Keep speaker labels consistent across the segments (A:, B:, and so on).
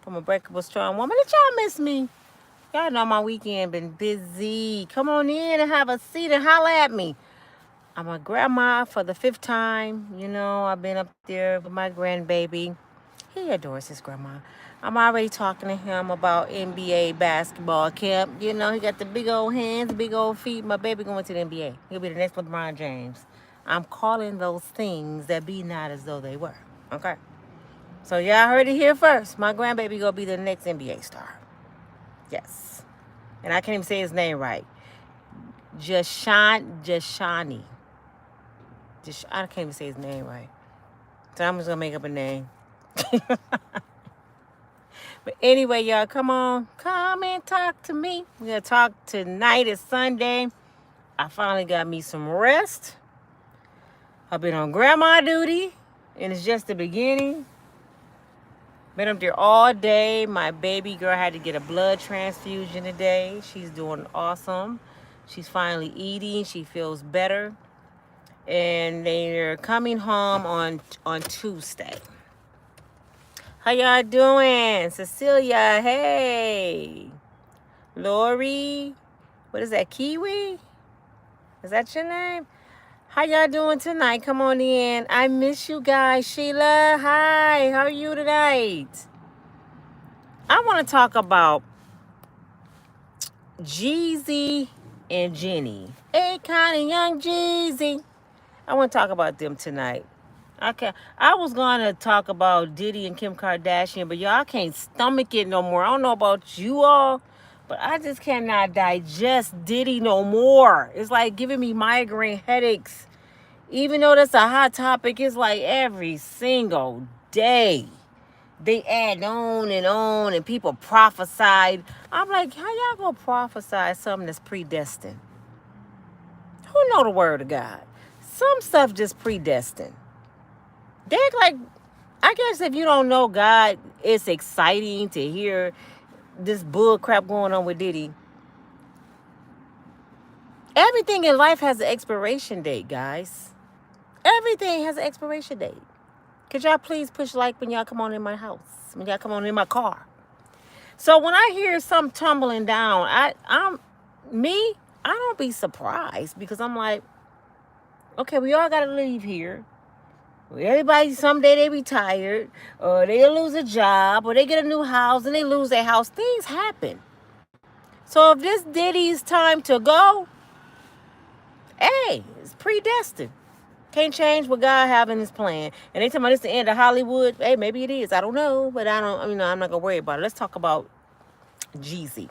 A: from a breakable strong woman. Did y'all miss me? Y'all know my weekend been busy. Come on in and have a seat and holla at me. I'm a grandma for the 5th time. You know, I've been up there with my grandbaby. He adores his grandma. I'm already talking to him about NBA basketball camp. You know, he got the big old hands, big old feet. My baby going to the NBA. He'll be the next LeBron James. I'm calling those things that be not as though they were. Okay? So y'all heard it here first. My grandbaby gonna be the next NBA star. Yes. And I can't even say his name right. Jashani. I can't even say his name right. So I'm just gonna make up a name. But anyway, y'all, come on. Come and talk to me. We're gonna talk tonight. It's Sunday. I finally got me some rest. I've been on grandma duty, and it's just the beginning. Been up there all day. My baby girl had to get a blood transfusion today. She's doing awesome. She's finally eating. She feels better. And they're coming home on Tuesday. How y'all doing? Cecilia, hey. Lori, what is that, Kiwi? Is that your name? How y'all doing tonight? Come on in. I miss you guys. Sheila, hi. How are you tonight? I want to talk about Jeezy and Jeannie. Hey, kind of young Jeezy. I want to talk about them tonight. Okay, I was gonna talk about Diddy and Kim Kardashian, but y'all can't stomach it no more. I don't know about you all, but I just cannot digest Diddy no more. It's like giving me migraine headaches. Even though that's a hot topic, it's like every single day they add on, and people prophesied. I'm like, how y'all gonna prophesy something that's predestined? Who know the word of God? Some stuff just predestined. They act like, I guess if you don't know God, it's exciting to hear this bull crap going on with Diddy. Everything in life has an expiration date, guys. Everything has an expiration date. Could y'all please push like when y'all come on in my house, when y'all come on in my car? So when I hear something tumbling down, I don't be surprised, because I'm like, okay, we all gotta leave here. Everybody, someday they retired, or they lose a job, or they get a new house and they lose their house. Things happen. So if this Diddy's time to go, hey, it's predestined. Can't change what God have in his plan. And they tell me this the end of Hollywood. Hey, maybe it is. I don't know, but I'm not gonna worry about it. Let's talk about Jeezy.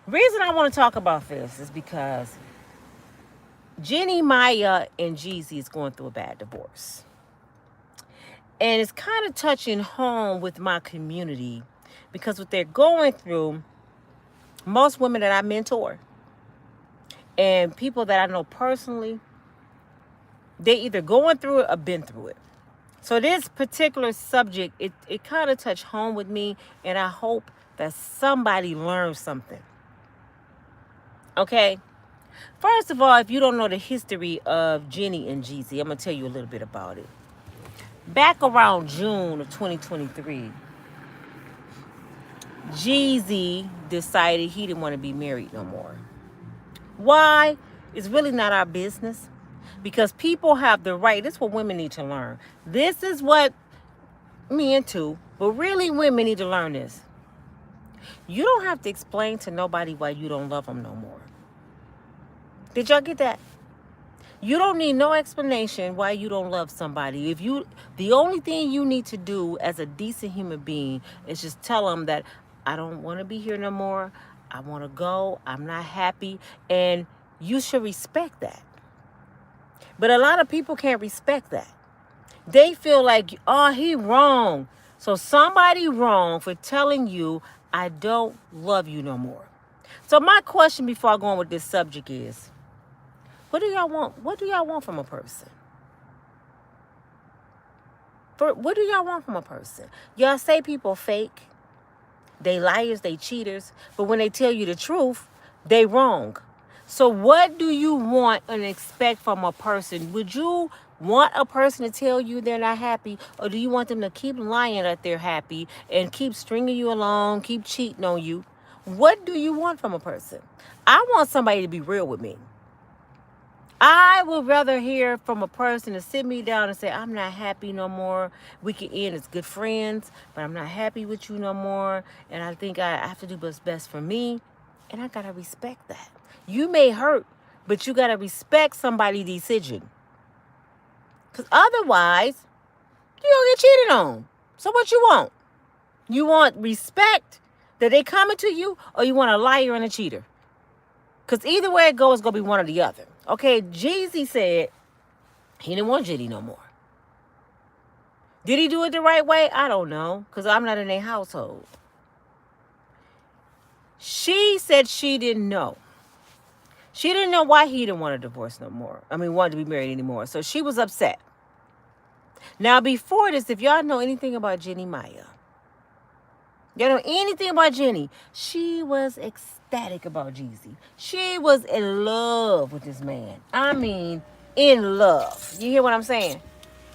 A: Reason I want to talk about this is because Jeannie Mia and Jeezy is going through a bad divorce. And it's kind of touching home with my community, because what they're going through, most women that I mentor and people that I know personally, they either going through it or been through it. So this particular subject, it kind of touched home with me, and I hope that somebody learns something. Okay? First of all, if you don't know the history of Jeannie and Jeezy, I'm going to tell you a little bit about it. Back around June of 2023, Jeezy decided he didn't want to be married no more. Why? It's really not our business, because people have the right. This is what women need to learn. This is what men too, but really women need to learn this. You don't have to explain to nobody why you don't love them no more. Did y'all get that? You don't need no explanation why you don't love somebody. The only thing you need to do as a decent human being is just tell them that I don't want to be here no more. I want to go. I'm not happy. And you should respect that. But a lot of people can't respect that. They feel like, oh, he wrong. So somebody wrong for telling you, I don't love you no more. So my question before I go on with this subject is, what do y'all want? What do y'all want from a person? What do y'all want from a person? Y'all say people fake. They liars, they cheaters. But when they tell you the truth, they wrong. So what do you want and expect from a person? Would you want a person to tell you they're not happy, or do you want them to keep lying that they're happy and keep stringing you along, keep cheating on you? What do you want from a person? I want somebody to be real with me. I would rather hear from a person to sit me down and say, I'm not happy no more. We can end as good friends, but I'm not happy with you no more. And I think I have to do what's best for me. And I got to respect that. You may hurt, but you got to respect somebody's decision. Because otherwise, you don't get cheated on. So what you want? You want respect that they coming to you, or you want a liar and a cheater? Because either way it goes, it's going to be one or the other. Okay, Jeezy said he didn't want Jeannie no more. Did he do it the right way? I don't know, because I'm not in their household. She said she didn't know. She didn't know why he didn't want a divorce no more. Wanted to be married anymore. So she was upset. Now, before this, if y'all know anything about Jeannie Mia, y'all know anything about Jeannie, she was ecstatic about Jeezy. She was in love with this man. In love. You hear what I'm saying?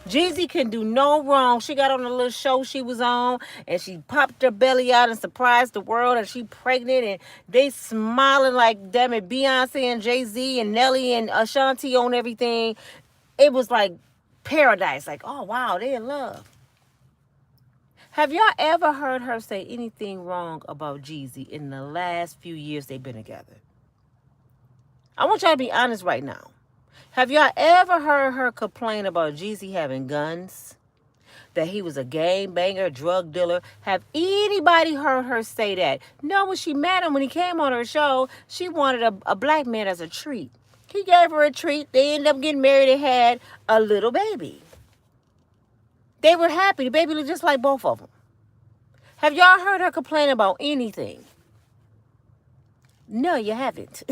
A: Jeezy can do no wrong. She got on a little show she was on, and she popped her belly out and surprised the world, and she pregnant, and they smiling like, damn it, Beyonce and Jay-Z and Nelly and Ashanti on everything. It was like paradise. Like, oh, wow, they in love. Have y'all ever heard her say anything wrong about Jeezy in the last few years they've been together? I want y'all to be honest right now. Have y'all ever heard her complain about Jeezy having guns? That he was a gang banger, drug dealer? Have anybody heard her say that? No, when she met him, when he came on her show, she wanted a black man as a treat. He gave her a treat. They ended up getting married and had a little baby. They were happy. The baby looked just like both of them. Have y'all heard her complain about anything? No, you haven't.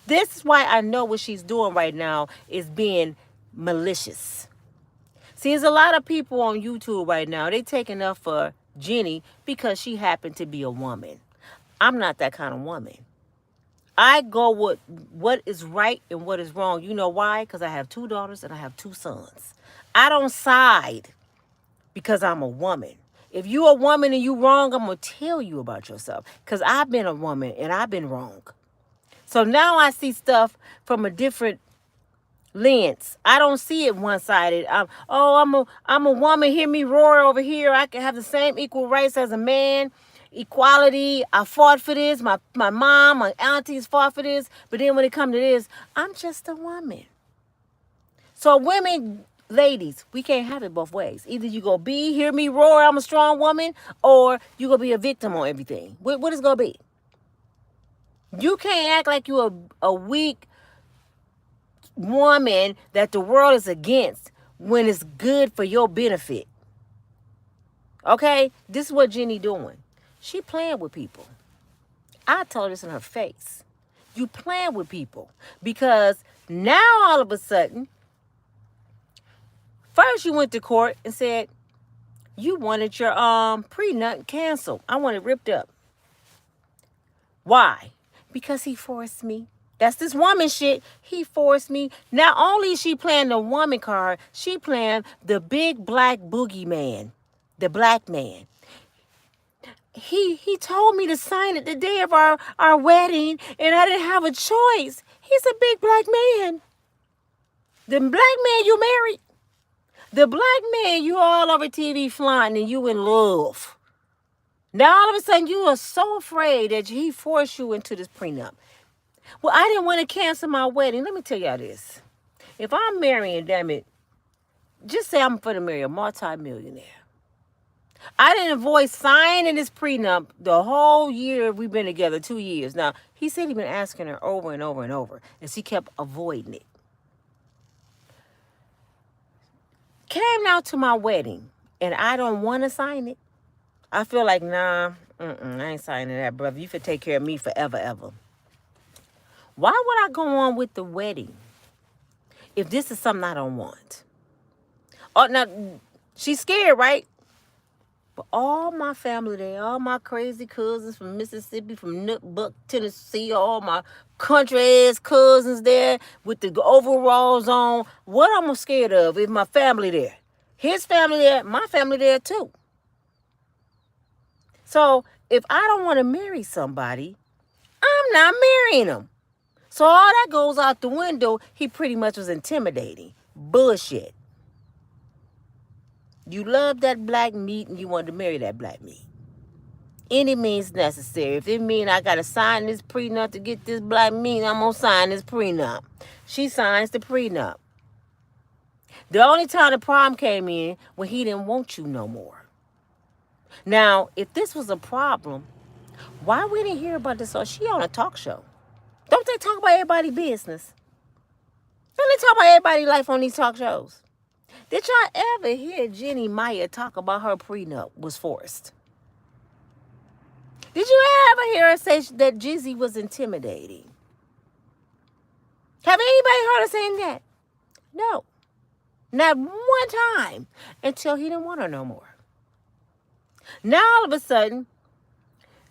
A: This is why I know what she's doing right now is being malicious. See, there's a lot of people on YouTube right now. They taking up for Jeannie because she happened to be a woman. I'm not that kind of woman. I go with what is right and what is wrong. You know why? Because I have 2 daughters and I have 2 sons. I don't side because I'm a woman. If you're a woman and you wrong, I'm going to tell you about yourself. Because I've been a woman and I've been wrong. So now I see stuff from a different lens. I don't see it one-sided. I'm a woman. Hear me roar over here. I can have the same equal rights as a man. Equality. I fought for this. My mom, my aunties fought for this. But then when it comes to this, I'm just a woman. So women, ladies, we can't have it both ways. Either you go be, hear me roar, I'm a strong woman, or you going to be a victim on everything. What is going to be? You can't act like you're a weak woman that the world is against when it's good for your benefit. Okay? This is what Jeannie doing. She playing with people. I told her this in her face. You playing with people. Because now all of a sudden, first you went to court and said you wanted your prenup canceled. I want it ripped up. Why? Because he forced me. That's this woman shit. He forced me. Not only is she playing the woman card, she playing the big black boogeyman, the black man. He told me to sign it the day of our wedding, and I didn't have a choice. He's a big black man. The black man you married. The black man you all over TV flying and you in love. Now all of a sudden you are so afraid that he forced you into this prenup. Well, I didn't want to cancel my wedding. Let me tell y'all this. If I'm marrying, damn it, just say I'm going to marry a multi-millionaire. I didn't avoid signing this prenup the whole year we've been together, 2 years. Now, he said he'd been asking her over and over and over, and she kept avoiding it. Came now to my wedding, and I don't want to sign it. I feel like, nah, I ain't signing that, brother. You could take care of me forever, ever. Why would I go on with the wedding if this is something I don't want? Oh, now, she's scared, right? But all my family there, all my crazy cousins from Mississippi, from Nook, Buck, Tennessee, all my country ass cousins there with the overalls on. What I'm scared of is my family there. His family there, my family there too. So if I don't want to marry somebody, I'm not marrying them. So all that goes out the window. He pretty much was intimidating. Bullshit. You love that black meat and you wanted to marry that black meat. Any means necessary. If it means I got to sign this prenup to get this black meat, I'm going to sign this prenup. She signs the prenup. The only time the problem came in when he didn't want you no more. Now, if this was a problem, why we didn't hear about this? So she on a talk show. Don't they talk about everybody's business? Don't they talk about everybody's life on these talk shows? Did y'all ever hear Jeannie Mia talk about her prenup was forced? Did you ever hear her say that Jeezy was intimidating? Have anybody heard her saying that? No. Not one time until he didn't want her no more. Now all of a sudden,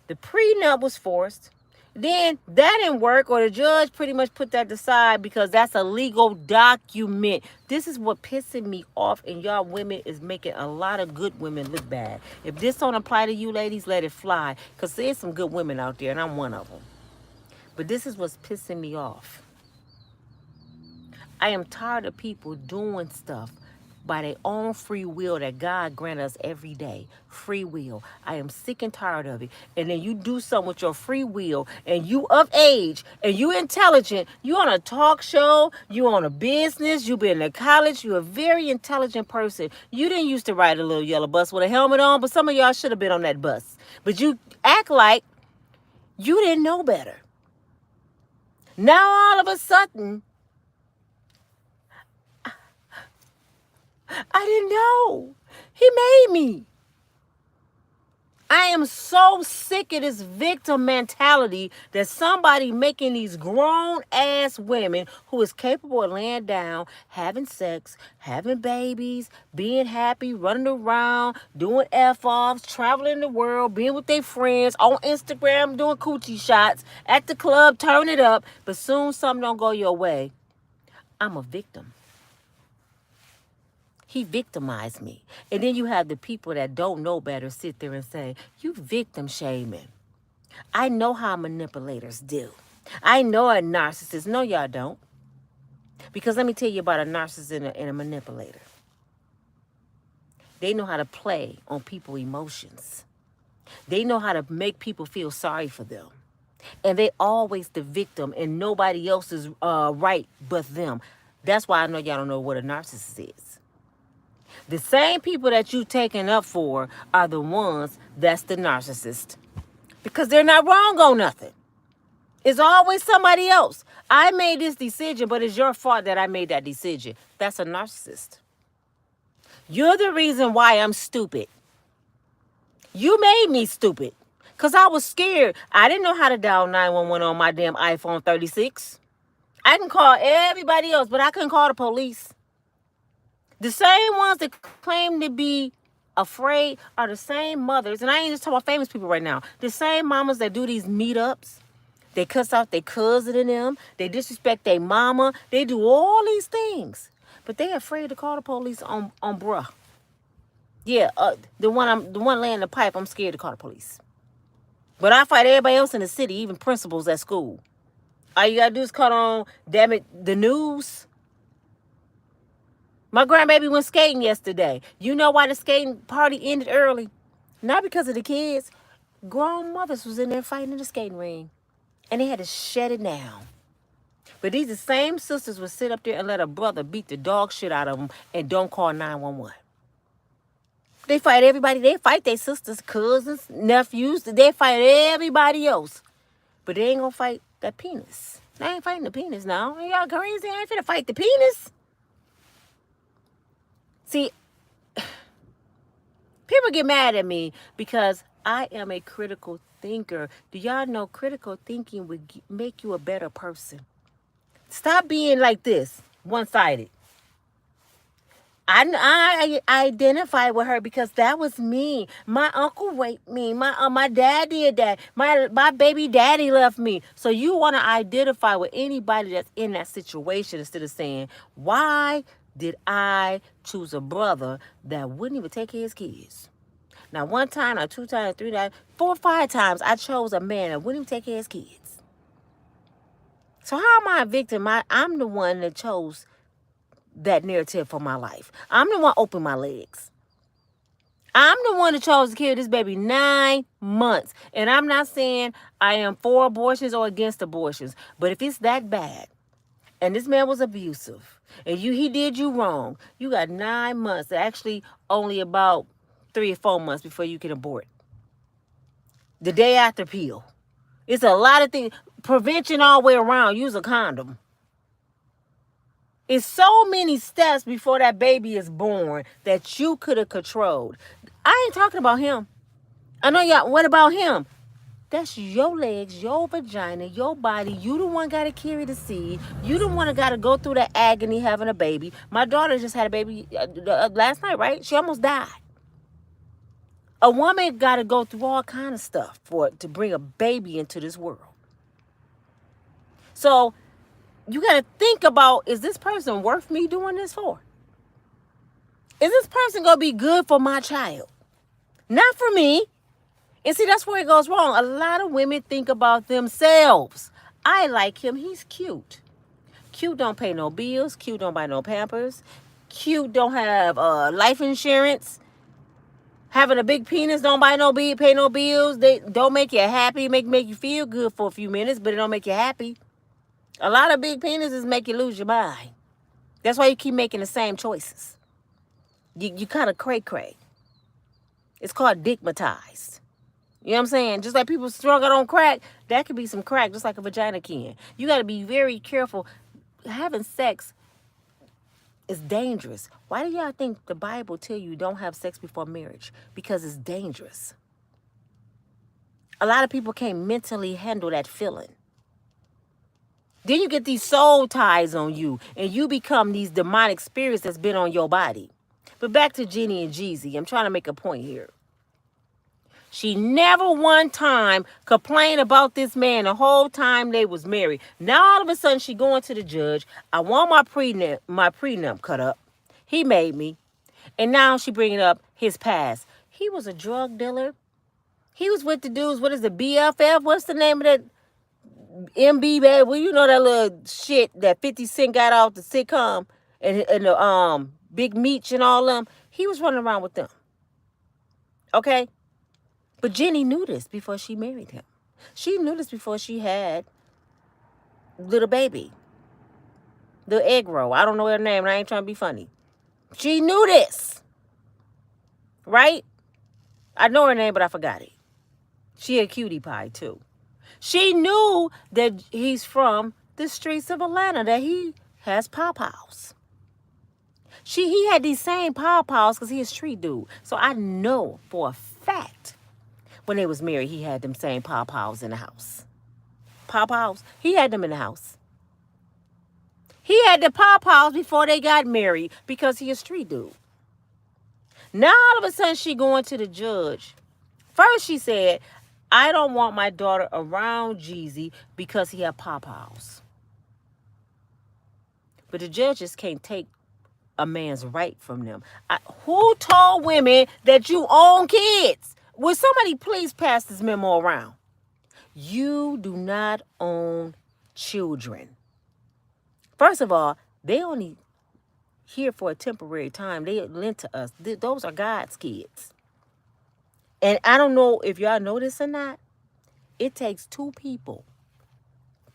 A: the prenup was forced. Then that didn't work, or the judge pretty much put that aside because that's a legal document. This is what pissing me off, and y'all women is making a lot of good women look bad. If this don't apply to you ladies, let it fly, because there's some good women out there, and I'm one of them. But this is what's pissing me off. I am tired of people doing stuff by their own free will that God grant us every day. Free will. I am sick and tired of it. And then you do something with your free will, and you of age, and you intelligent. You on a talk show. You on a business. You been to college. You a very intelligent person. You didn't used to ride a little yellow bus with a helmet on, but some of y'all should have been on that bus. But you act like you didn't know better. Now all of a sudden, I didn't know. He made me. I am so sick of this victim mentality that somebody making these grown ass women who is capable of laying down, having sex, having babies, being happy, running around, doing F-offs, traveling the world, being with their friends, on Instagram, doing coochie shots, at the club, turn it up. But soon something don't go your way. I'm a victim. He victimized me. And then you have the people that don't know better sit there and say, you victim shaming. I know how manipulators do. I know a narcissist. No, y'all don't. Because let me tell you about a narcissist and a manipulator. They know how to play on people's emotions. They know how to make people feel sorry for them. And they always the victim, and nobody else is right but them. That's why I know y'all don't know what a narcissist is. The same people that you taking up for are the ones that's the narcissist. Because they're not wrong on nothing. It's always somebody else. I made this decision, but it's your fault that I made that decision. That's a narcissist. You're the reason why I'm stupid. You made me stupid. Because I was scared. I didn't know how to dial 911 on my damn iPhone 36. I can call everybody else, but I couldn't call the police. The same ones that claim to be afraid are the same mothers, and I ain't just talking about famous people right now. The same mamas that do these meetups, they cuss out their cousin and them, they disrespect their mama, they do all these things, but they afraid to call the police on bruh. Yeah, the one laying the pipe, I'm scared to call the police. But I fight everybody else in the city, even principals at school. All you gotta do is cut on, damn it, the news. My grandbaby went skating yesterday. You know why the skating party ended early? Not because of the kids. Grown mothers was in there fighting in the skating ring. And they had to shut it down. But these the same sisters would sit up there and let a brother beat the dog shit out of them and don't call 911. They fight everybody. They fight their sisters, cousins, nephews. They fight everybody else. But they ain't gonna fight that penis. They ain't fighting the penis now. Y'all crazy? I ain't finna fight the penis. See, people get mad at me because I am a critical thinker. Do y'all know critical thinking would make you a better person? Stop being like this, one-sided. I identify with her because that was me. My uncle raped me. My dad did that. My baby daddy left me. So you want to identify with anybody that's in that situation instead of saying, why did I choose a brother that wouldn't even take care of his kids? Now, one time, or 2 times, 3 times, 4 or 5 times, I chose a man that wouldn't even take care of his kids. So how am I a victim? I'm the one that chose that narrative for my life. I'm the one opened my legs. I'm the one that chose to kill this baby 9 months. And I'm not saying I am for abortions or against abortions. But if it's that bad, and this man was abusive, and he did you wrong, you got 9 months, actually only about 3 or 4 months before you can abort. The day after pill. It's a lot of things. Prevention all the way around. Use a condom. It's so many steps before that baby is born that you could have controlled. I ain't talking about him. I know y'all, what about him? That's your legs, your vagina, your body. You the one got to carry the seed. You the one that got to go through the agony having a baby. My daughter just had a baby last night, right? She almost died. A woman got to go through all kind of stuff to bring a baby into this world. So you got to think about, is this person worth me doing this for? Is this person going to be good for my child? Not for me. And see, that's where it goes wrong. A lot of women think about themselves. I like him. He's cute. Cute don't pay no bills. Cute don't buy no Pampers. Cute don't have life insurance. Having a big penis don't pay no bills. They don't make you happy. Make you feel good for a few minutes, but it don't make you happy. A lot of big penises make you lose your mind. That's why you keep making the same choices. You kind of cray-cray. It's called digmatized. You know what I'm saying? Just like people struggle on crack, that could be some crack, just like a vagina can. You got to be very careful. Having sex is dangerous. Why do y'all think the Bible tell you don't have sex before marriage? Because it's dangerous. A lot of people can't mentally handle that feeling. Then you get these soul ties on you, and you become these demonic spirits that's been on your body. But back to Jeannie and Jeezy. I'm trying to make a point here. She never one time complained about this man the whole time they was married. Now all of a sudden she going to the judge. I want my prenup cut up. He made me. And now she bringing up his past. He was a drug dealer. He was with the dudes. What is the BFF? What's the name of that? MB, well, you know that little shit that 50 Cent got off the sitcom and the Big Meech and all them. He was running around with them. Okay? But Jenny knew this before she married him. She knew this before she had little baby. The egg roll. I don't know her name and I ain't trying to be funny. She knew this. Right? I know her name, but I forgot it. She a cutie pie too. She knew that he's from the streets of Atlanta, that he has pawpaws. He had these same pawpaws because he's a street dude. So I know for a fact when they was married, he had them same pawpaws in the house. Pawpaws? He had them in the house. He had the pawpaws before they got married because he a street dude. Now all of a sudden she going to the judge. First she said, I don't want my daughter around Jeezy because he have pawpaws. But the judges can't take a man's right from them. Who told women that you own kids? Will somebody please pass this memo around? You do not own children. First of all, they only here for a temporary time. They lent to us. Those are God's kids. And I don't know if y'all know this or not. It takes two people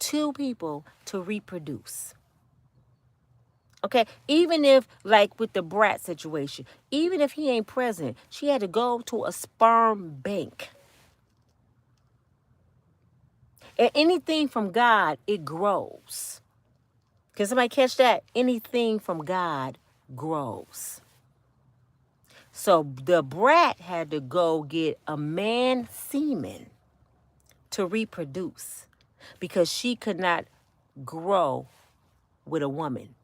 A: to reproduce. Okay, even if, like with the brat situation, even if he ain't present, she had to go to a sperm bank. And anything from God, it grows. Can somebody catch that? Anything from God grows. So the brat had to go get a man semen to reproduce because she could not grow with a woman.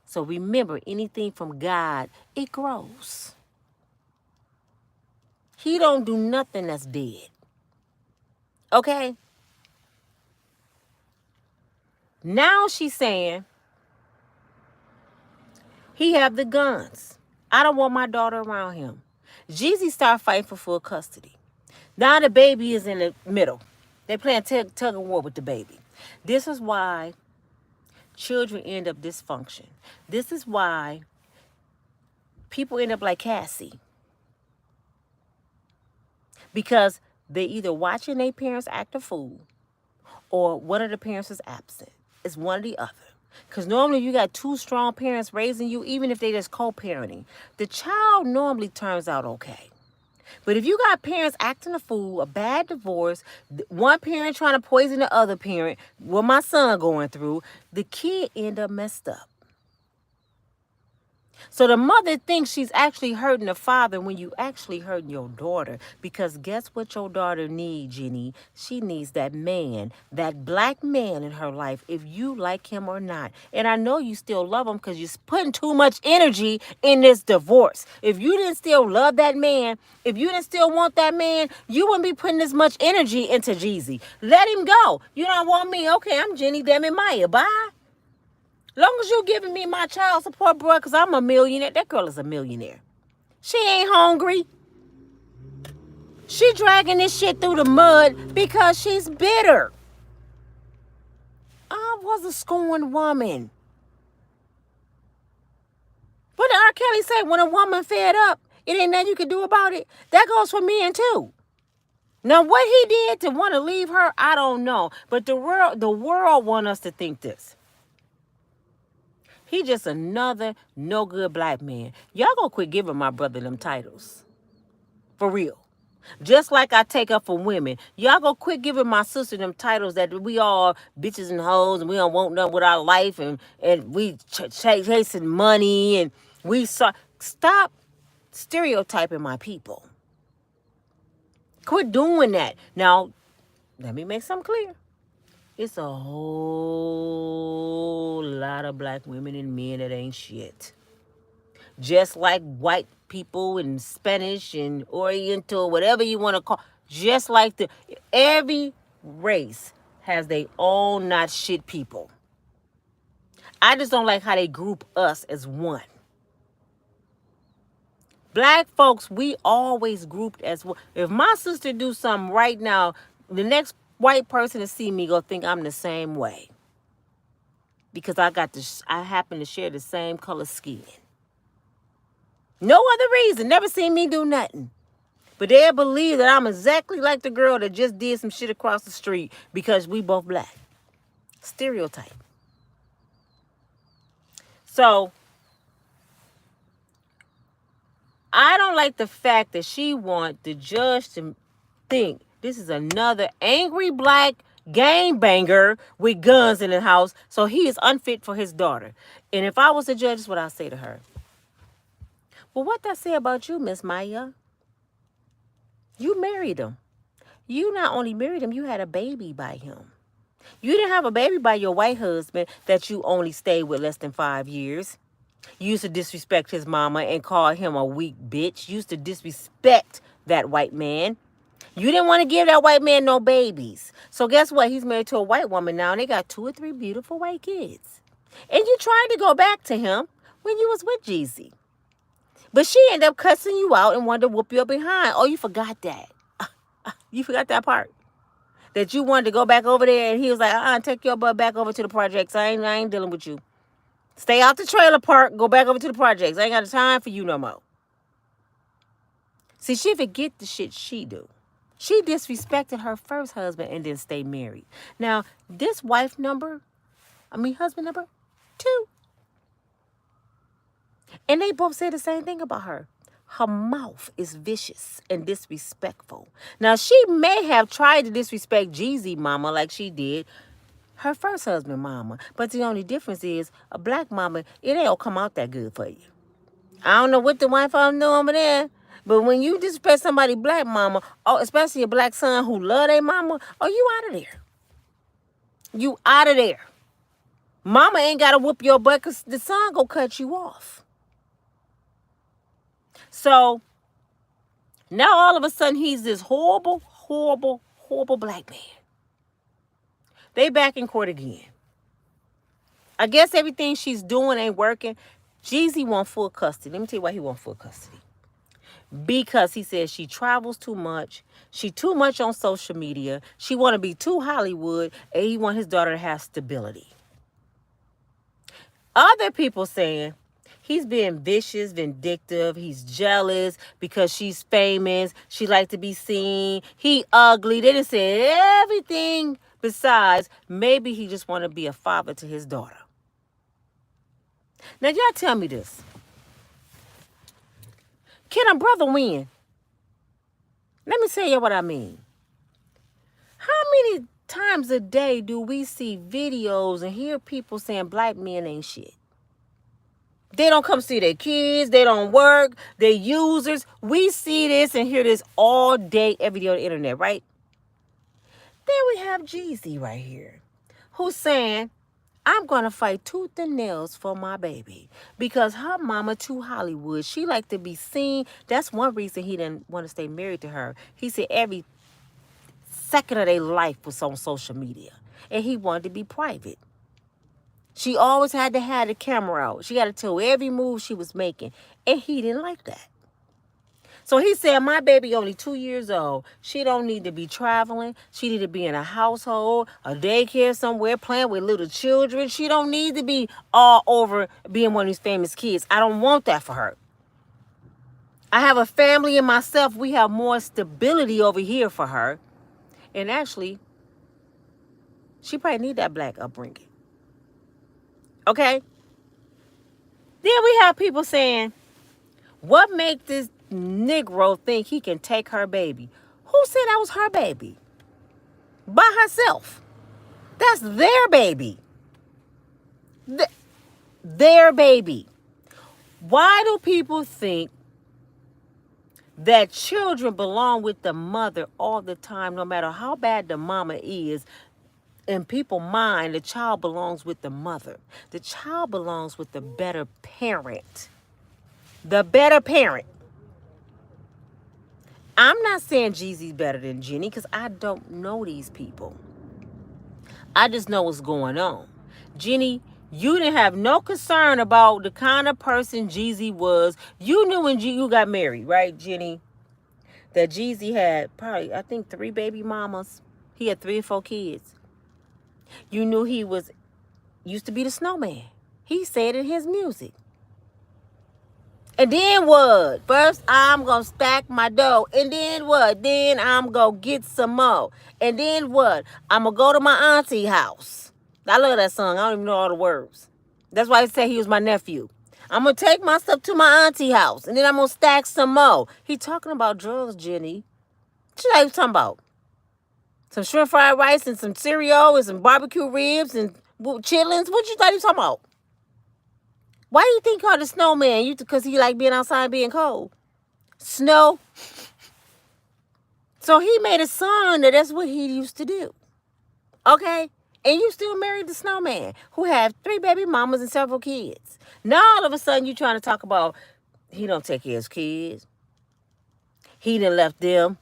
A: So remember, anything from God, it grows. He don't do nothing that's dead. Okay? Now she's saying, he have the guns. I don't want my daughter around him. Jeezy start fighting for full custody. Now the baby is in the middle. They playing tug of war with the baby. This is why children end up dysfunction. This is why people end up like Cassie. Because they either watching their parents act a fool or one of the parents is absent. It's one or the other. Because normally you got two strong parents raising you, even if they just co-parenting. The child normally turns out okay. But if you got parents acting a fool, a bad divorce, one parent trying to poison the other parent, what my son going through, the kid end up messed up. So the mother thinks she's actually hurting the father when you actually hurting your daughter. Because guess what your daughter needs, Jeannie? She needs that man, that black man in her life, if you like him or not. And I know you still love him because you're putting too much energy in this divorce. If you didn't still love that man, if you didn't still want that man, you wouldn't be putting this much energy into Jeezy. Let him go. You don't want me? Okay, I'm Jeannie Mia. Bye. Long as you giving me my child support, bro, because I'm a millionaire. That girl is a millionaire. She ain't hungry. She dragging this shit through the mud because she's bitter. I was a scorned woman. What did R. Kelly say? When a woman fed up, it ain't nothing you can do about it. That goes for men too. Now, what he did to want to leave her, I don't know. But the world want us to think this. He just another no good black man. Y'all gonna quit giving my brother them titles. For real. Just like I take up for women. Y'all gonna quit giving my sister them titles that we all bitches and hoes and we don't want nothing with our life and we chasing money and we stop stereotyping my people. Quit doing that. Now, let me make something clear. It's a whole lot of black women and men that ain't shit. Just like white people and Spanish and Oriental, whatever you want to call. Just like every race has their own not shit people. I just don't like how they group us as one. Black folks, we always grouped as one. If my sister do something right now, the next white person to see me go think I'm the same way. Because I happen to share the same color skin. No other reason. Never seen me do nothing. But they'll believe that I'm exactly like the girl that just did some shit across the street because we both black. Stereotype. So, I don't like the fact that she want the judge to think this is another angry black gangbanger with guns in the house, so he is unfit for his daughter. And if I was the judge, that's what I'd say to her. Well, what that say about you, Miss Maya? You married him. You not only married him, you had a baby by him. You didn't have a baby by your white husband that you only stayed with less than 5 years. You used to disrespect his mama and call him a weak bitch. You used to disrespect that white man. You didn't want to give that white man no babies. So guess what? He's married to a white woman now, and they got 2 or 3 beautiful white kids. And you tried to go back to him when you was with Jeezy. But she ended up cussing you out and wanted to whoop you behind. Oh, you forgot that. You forgot that part. That you wanted to go back over there, and he was like, take your butt back over to the projects. I ain't dealing with you. Stay out the trailer park. Go back over to the projects. I ain't got the time for you no more. See, she forget the shit she do. She disrespected her first husband and then stayed married. Now, this husband number 2. And they both say the same thing about her. Her mouth is vicious and disrespectful. Now, she may have tried to disrespect Jeezy mama like she did her first husband mama. But the only difference is a black mama, it ain't come out that good for you. I don't know what the wife I'm doing over there. But when you disrespect somebody black mama, oh, especially a black son who love their mama, oh, you out of there. You out of there. Mama ain't got to whoop your butt because the son gonna cut you off. So now all of a sudden he's this horrible, horrible, horrible black man. They back in court again. I guess everything she's doing ain't working. Jeezy want full custody. Let me tell you why he want full custody. Because he says she travels too much. She too much on social media. She want to be too Hollywood. And he want his daughter to have stability. Other people saying he's being vicious, vindictive. He's jealous because she's famous. She like to be seen. He ugly. They done said everything besides maybe he just want to be a father to his daughter. Now, y'all tell me this. Can a brother win? Let me tell you what I mean. How many times a day do we see videos and hear people saying black men ain't shit? They don't come see their kids. They don't work. They're users. We see this and hear this all day, every day on the internet, right? Then we have Jeezy right here, who's saying, I'm going to fight tooth and nails for my baby because her mama too Hollywood. She like to be seen. That's one reason he didn't want to stay married to her. He said every second of their life was on social media and he wanted to be private. She always had to have the camera out. She had to tell every move she was making and he didn't like that. So he said, my baby only 2 years old. She don't need to be traveling. She need to be in a household, a daycare somewhere, playing with little children. She don't need to be all over being one of these famous kids. I don't want that for her. I have a family and myself. We have more stability over here for her. And actually, she probably need that black upbringing. Okay? Then we have people saying, what makes this Negro think he can take her baby? Who said that was her baby? By herself. That's their baby. Their baby. Why do people think that children belong with the mother all the time, no matter how bad the mama is? In people's mind, the child belongs with the mother. The child belongs with the better parent. The better parent. I'm not saying Jeezy's better than Jeannie because I don't know these people. I just know what's going on. Jeannie, you didn't have no concern about the kind of person Jeezy was. You knew when you got married, right, Jeannie? That Jeezy had probably, I think, 3 baby mamas. He had 3 or 4 kids. You knew he used to be the snowman. He said in his music. And then what? First, I'm going to stack my dough. And then what? Then I'm going to get some more. And then what? I'm going to go to my auntie house. I love that song. I don't even know all the words. That's why I said he was my nephew. I'm going to take my stuff to my auntie house. And then I'm going to stack some more. He talking about drugs, Jenny. What you think he talking about? Some shrimp fried rice and some cereal and some barbecue ribs and chitlins? What you thought he was talking about? Why do you think he called the snowman? Because he like being outside being cold. Snow. So he made a song that's what he used to do. Okay? And you still married the snowman who had 3 baby mamas and several kids. Now all of a sudden you trying to talk about he don't take care of his kids. He done left them.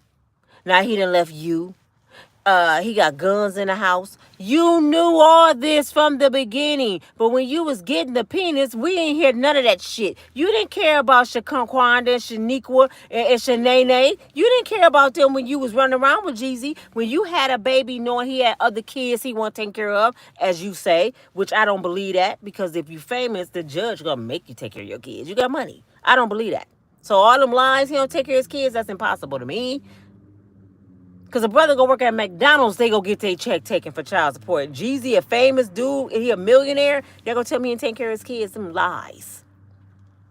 A: Now he done left you. He got guns in the house. You knew all this from the beginning. But when you was getting the penis, we ain't hear none of that shit. You didn't care about Shaquanda and Shaniqua and Shanae. You didn't care about them when you was running around with Jeezy. When you had a baby knowing he had other kids he want taken care of, as you say, which I don't believe that. Because if you famous, the judge gonna make you take care of your kids. You got money. I don't believe that. So all them lies, he don't take care of his kids, that's impossible to me. Because a brother go work at McDonald's, they go get their check taken for child support. Jeezy, a famous dude, and he a millionaire, they're going to tell me he ain't taking care of his kids. Them lies.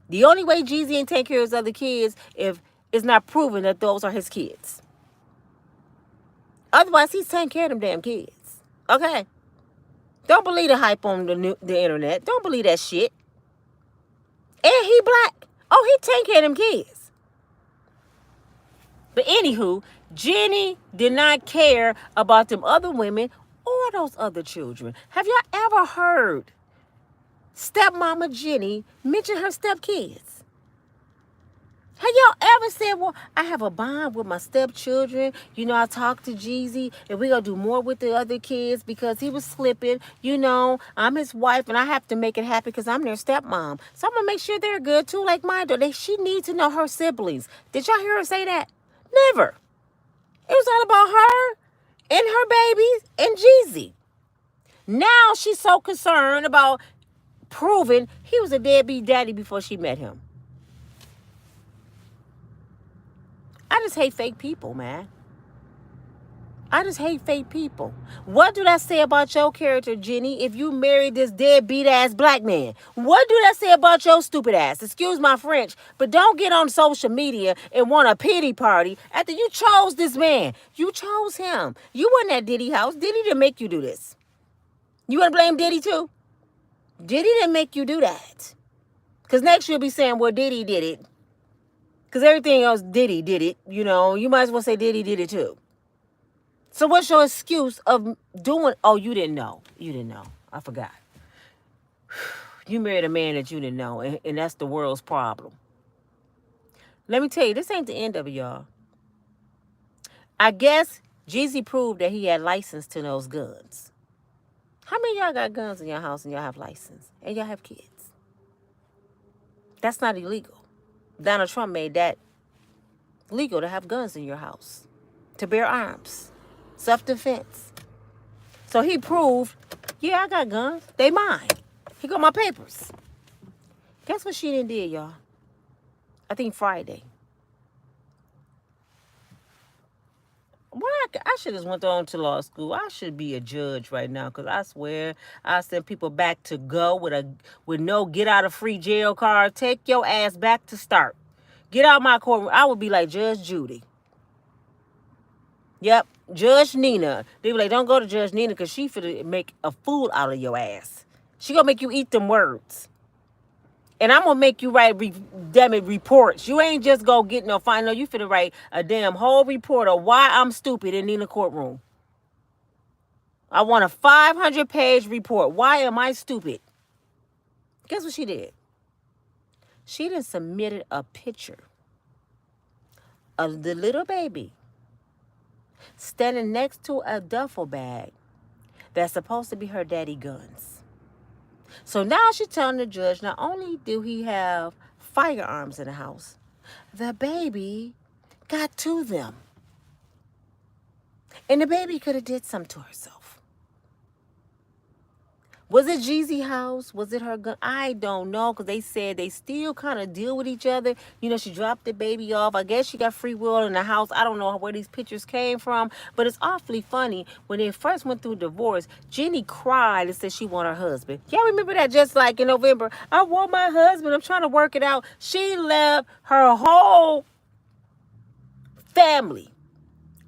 A: The only way Jeezy ain't taking care of his other kids if it's not proven that those are his kids. Otherwise, he's taking care of them damn kids. Okay? Don't believe the hype on the internet. Don't believe that shit. And he black. Oh, he taking care of them kids. But anywho, Jeannie did not care about them other women or those other children. Have y'all ever heard stepmama Jeannie mention her stepkids? Have y'all ever said, well, I have a bond with my stepchildren. You know, I talked to Jeezy and we're going to do more with the other kids because he was slipping. You know, I'm his wife and I have to make it happen because I'm their stepmom. So I'm going to make sure they're good too, like mine do. She needs to know her siblings. Did y'all hear her say that? Never. It was all about her and her babies and Jeezy. Now she's so concerned about proving he was a deadbeat daddy before she met him. I just hate fake people, man. I just hate fake people. What do that say about your character, Jeannie, if you married this deadbeat ass black man? What do that say about your stupid ass? Excuse my French, but don't get on social media and want a pity party after you chose this man. You chose him. You wasn't at Diddy house. Diddy didn't make you do this. You want to blame Diddy too? Diddy didn't make you do that. Because next you'll be saying, well, Diddy did it. Because everything else, Diddy did it. You know, you might as well say Diddy did it too. So what's your excuse of doing? Oh, you didn't know. You didn't know. I forgot. You married a man that you didn't know, and that's the world's problem. Let me tell you, this ain't the end of it, y'all. I guess Jeezy proved that he had license to those guns. How many of y'all got guns in your house and y'all have license? And y'all have kids? That's not illegal. Donald Trump made that legal to have guns in your house, to bear arms, self-defense. So he proved, yeah, I got guns. They mine. He got my papers. Guess what she done did, y'all? I think Friday. I should have went on to law school. I should be a judge right now because I swear I send people back to go with no get out of free jail card. Take your ass back to start. Get out my courtroom. I would be like Judge Judy. Yep, Judge Nina. They be like, don't go to Judge Nina because she finna make a fool out of your ass. She gonna make you eat them words. And I'm gonna make you write reports. You ain't just gonna get no fine. No, you finna write a damn whole report of why I'm stupid in Nina courtroom. I want a 500-page report. Why am I stupid? Guess what she did? She done submitted a picture of the little baby standing next to a duffel bag that's supposed to be her daddy guns. So now she's telling the judge, not only do he have firearms in the house, the baby got to them. And the baby could have did something to herself. Was it Jeezy house? Was it her gun? I don't know, because they said they still kind of deal with each other. You know, she dropped the baby off. I guess she got free will in the house. I don't know where these pictures came from, but it's awfully funny. When they first went through divorce, Jeannie cried and said she want her husband. Y'all remember that? Just like in November, I want my husband. I'm trying to work it out. She left her whole family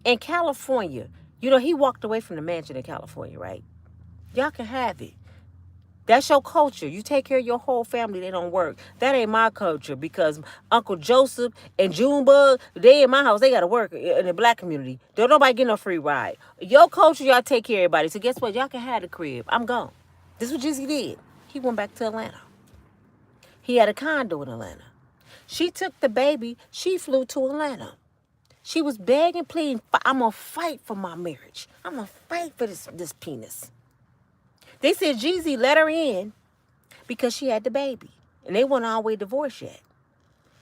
A: in California. You know, he walked away from the mansion in California, right? Y'all can have it. That's your culture. You take care of your whole family. They don't work. That ain't my culture, because Uncle Joseph and Junebug, they in my house. They got to work in the black community. Don't nobody get no free ride. Your culture, y'all take care of everybody. So guess what? Y'all can have the crib. I'm gone. This is what Jeezy did. He went back to Atlanta. He had a condo in Atlanta. She took the baby. She flew to Atlanta. She was begging, pleading, I'm going to fight for my marriage. I'm going to fight for this penis. They said Jeezy let her in because she had the baby. And they weren't all the way divorced yet.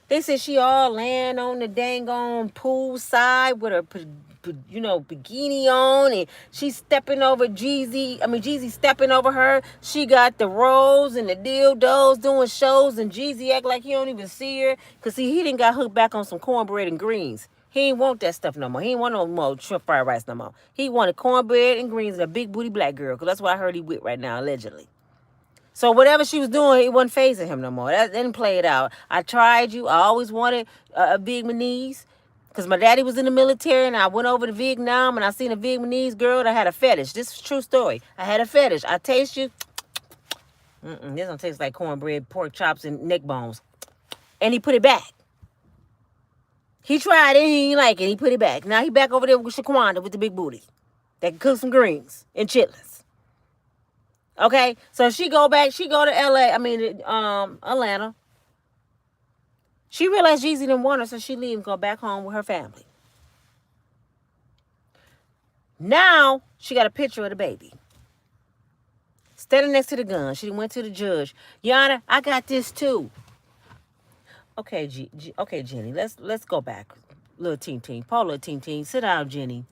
A: They said she all laying on the dang on pool side with her, bikini on. And she's stepping over Jeezy stepping over her. She got the rolls and the dildos doing shows. And Jeezy act like he don't even see her. Because, see, he done got hooked back on some cornbread and greens. He ain't want that stuff no more. He ain't want no more shrimp fried rice no more. He wanted cornbread and greens and a big booty black girl, because that's what I heard he with right now, allegedly. So whatever she was doing, it wasn't phasing him no more. That didn't play it out. I tried you. I always wanted a Vietnamese, because my daddy was in the military, and I went over to Vietnam, and I seen a Vietnamese girl that had a fetish. This is a true story. I had a fetish. I taste you. This don't taste like cornbread, pork chops, and neck bones. And he put it back. He tried it, he didn't like it, he put it back. Now he back over there with Shaquanda with the big booty that can cook some greens and chitlins. Okay, so she go back. She go to Atlanta. She realized Jeezy didn't want her, so she leave and go back home with her family. Now she got a picture of the baby standing next to the gun. She went to the judge. Your Honor, I got this too. Okay, okay, Jenny. Let's go back. Little teen. Paul, little teen. Sit down, Jenny.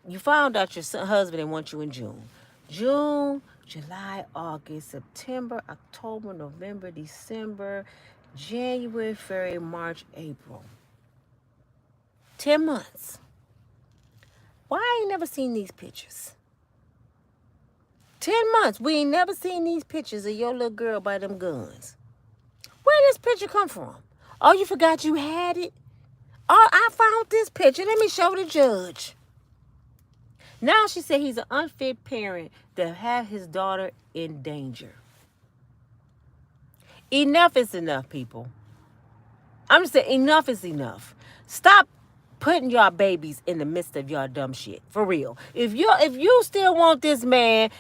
A: You found out your husband didn't want you in June. June, July, August, September, October, November, December, January, February, March, April. 10 months. Why I ain't never seen these pictures? 10 months. We ain't never seen these pictures of your little girl by them guns. Where did this picture come from? Oh, you forgot you had it? Oh, I found this picture. Let me show the judge. Now she said he's an unfit parent that have his daughter in danger. Enough is enough, people. I'm just saying enough is enough. Stop putting your babies in the midst of your dumb shit. For real. If you still want this man,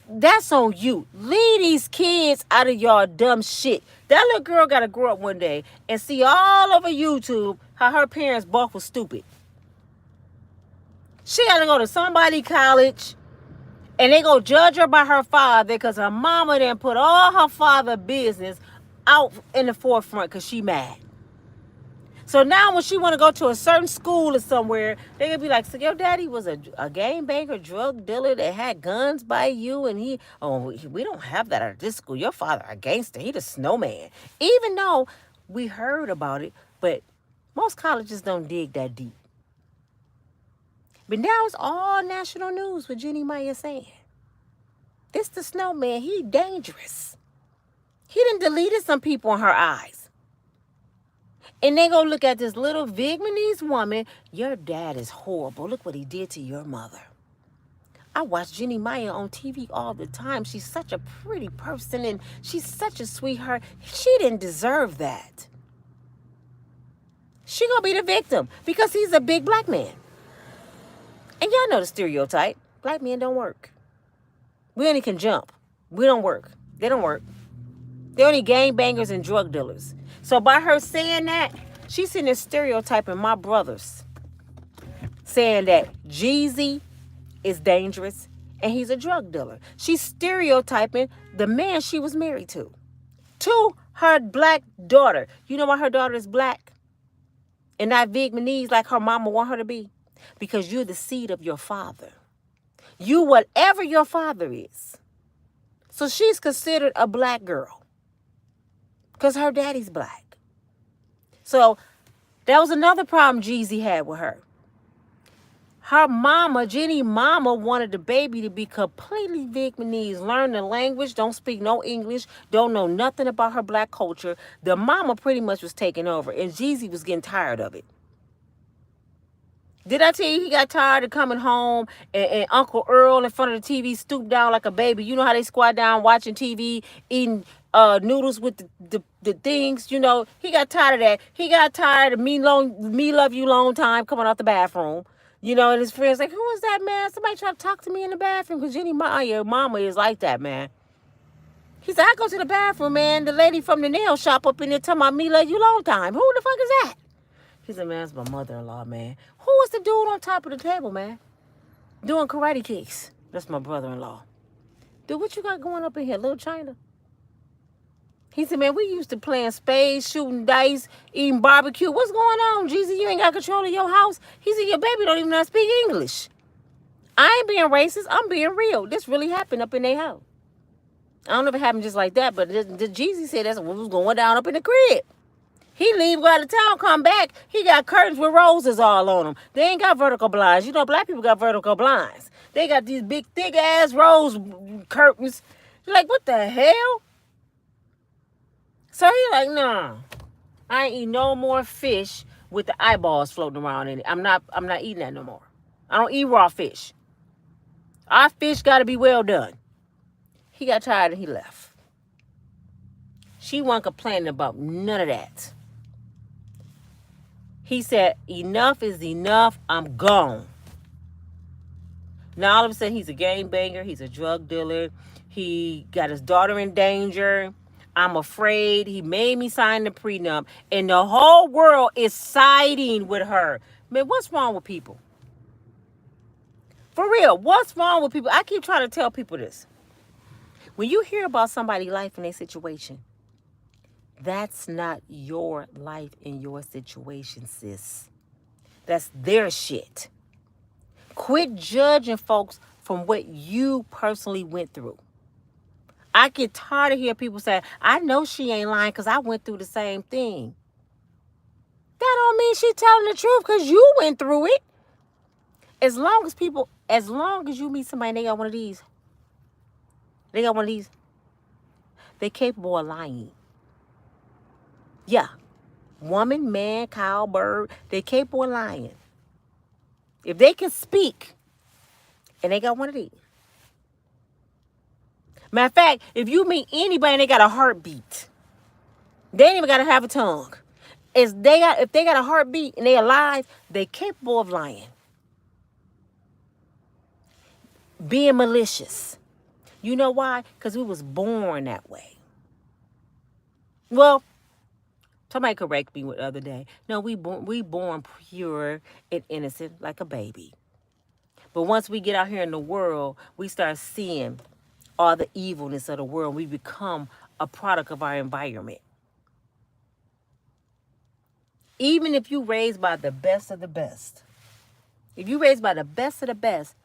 A: that's on you. Leave these kids out of your dumb shit. That little girl got to grow up one day and see all over YouTube how her parents both was stupid. She got to go to somebody college and they go judge her by her father because her mama didn't put all her father business out in the forefront because she mad. So now when she want to go to a certain school or somewhere, they going to be like, so your daddy was a gangbanger, drug dealer that had guns by you, and we don't have that at this school. Your father a gangster. He the snowman. Even though we heard about it, but most colleges don't dig that deep. But now it's all national news with Jeannie Mai saying, this the snowman, he dangerous. He done deleted some people in her eyes. And they go look at this little Vietnamese woman. Your dad is horrible. Look what he did to your mother. I watch Jeannie Mai on TV all the time. She's such a pretty person and she's such a sweetheart. She didn't deserve that. She gonna be the victim because he's a big black man. And y'all know the stereotype. Black men don't work. We only can jump. We don't work. They don't work. They're only gangbangers and drug dealers. So by her saying that, she's sitting there stereotyping my brothers. Saying that Jeezy is dangerous and he's a drug dealer. She's stereotyping the man she was married to her black daughter. You know why her daughter is black? And not Vietnamese like her mama want her to be? Because you're the seed of your father. You whatever your father is. So she's considered a black girl. Because her daddy's black. So that was another problem Jeezy had with her. Her mama, Jeannie mama, wanted the baby to be completely Vietnamese. Learn the language, don't speak no English, don't know nothing about her black culture. The mama pretty much was taking over. And Jeezy was getting tired of it. Did I tell you he got tired of coming home and Uncle Earl in front of the TV stooped down like a baby? You know how they squat down watching TV, eating noodles with the things, you know. He got tired of that. He got tired of me love you long time coming out the bathroom. You know, and his friends like, who is that, man? Somebody try to talk to me in the bathroom because Jeannie Mai, your mama is like that, man. He said, I go to the bathroom, man. The lady from the nail shop up in there talking about me love you long time. Who the fuck is that? He said, man, it's my mother-in-law, man. Who was the dude on top of the table, man? Doing karate kicks. That's my brother-in-law. Dude, what you got going up in here, little China? He said, man, we used to playing spades, shooting dice, eating barbecue. What's going on, Jeezy? You ain't got control of your house? He said, your baby don't even know how to speak English. I ain't being racist. I'm being real. This really happened up in their house. I don't know if it happened just like that, but the Jeezy said that's what was going down up in the crib. He leave, go out of town, come back. He got curtains with roses all on them. They ain't got vertical blinds. You know, black people got vertical blinds. They got these big, thick-ass rose curtains. You're like, what the hell? So he like, nah, I ain't eat no more fish with the eyeballs floating around in it. I'm not eating that no more. I don't eat raw fish. Our fish got to be well done. He got tired and he left. She wasn't complaining about none of that. He said, enough is enough. I'm gone. Now all of a sudden he's a gangbanger, he's a drug dealer, he got his daughter in danger. I'm afraid. He made me sign the prenup, and the whole world is siding with her. Man, what's wrong with people? For real, what's wrong with people? I keep trying to tell people this. When you hear about somebody's life and their situation, that's not your life and your situation, sis. That's their shit. Quit judging folks from what you personally went through. I get tired of hearing people say, I know she ain't lying because I went through the same thing. That don't mean she telling the truth because you went through it. As long as you meet somebody and they got one of these, they capable of lying. Yeah. Woman, man, cow, bird, they capable of lying. If they can speak and they got one of these. Matter of fact, if you meet anybody and they got a heartbeat, they ain't even got to have a tongue. If they got a heartbeat and they alive, they capable of lying. Being malicious. You know why? Because we was born that way. Well, somebody correct me the other day. No, we born pure and innocent like a baby. But once we get out here in the world, we start seeing all the evilness of the world. We become a product of our environment. Even if you raised by the best of the best, if you raised by the best of the best,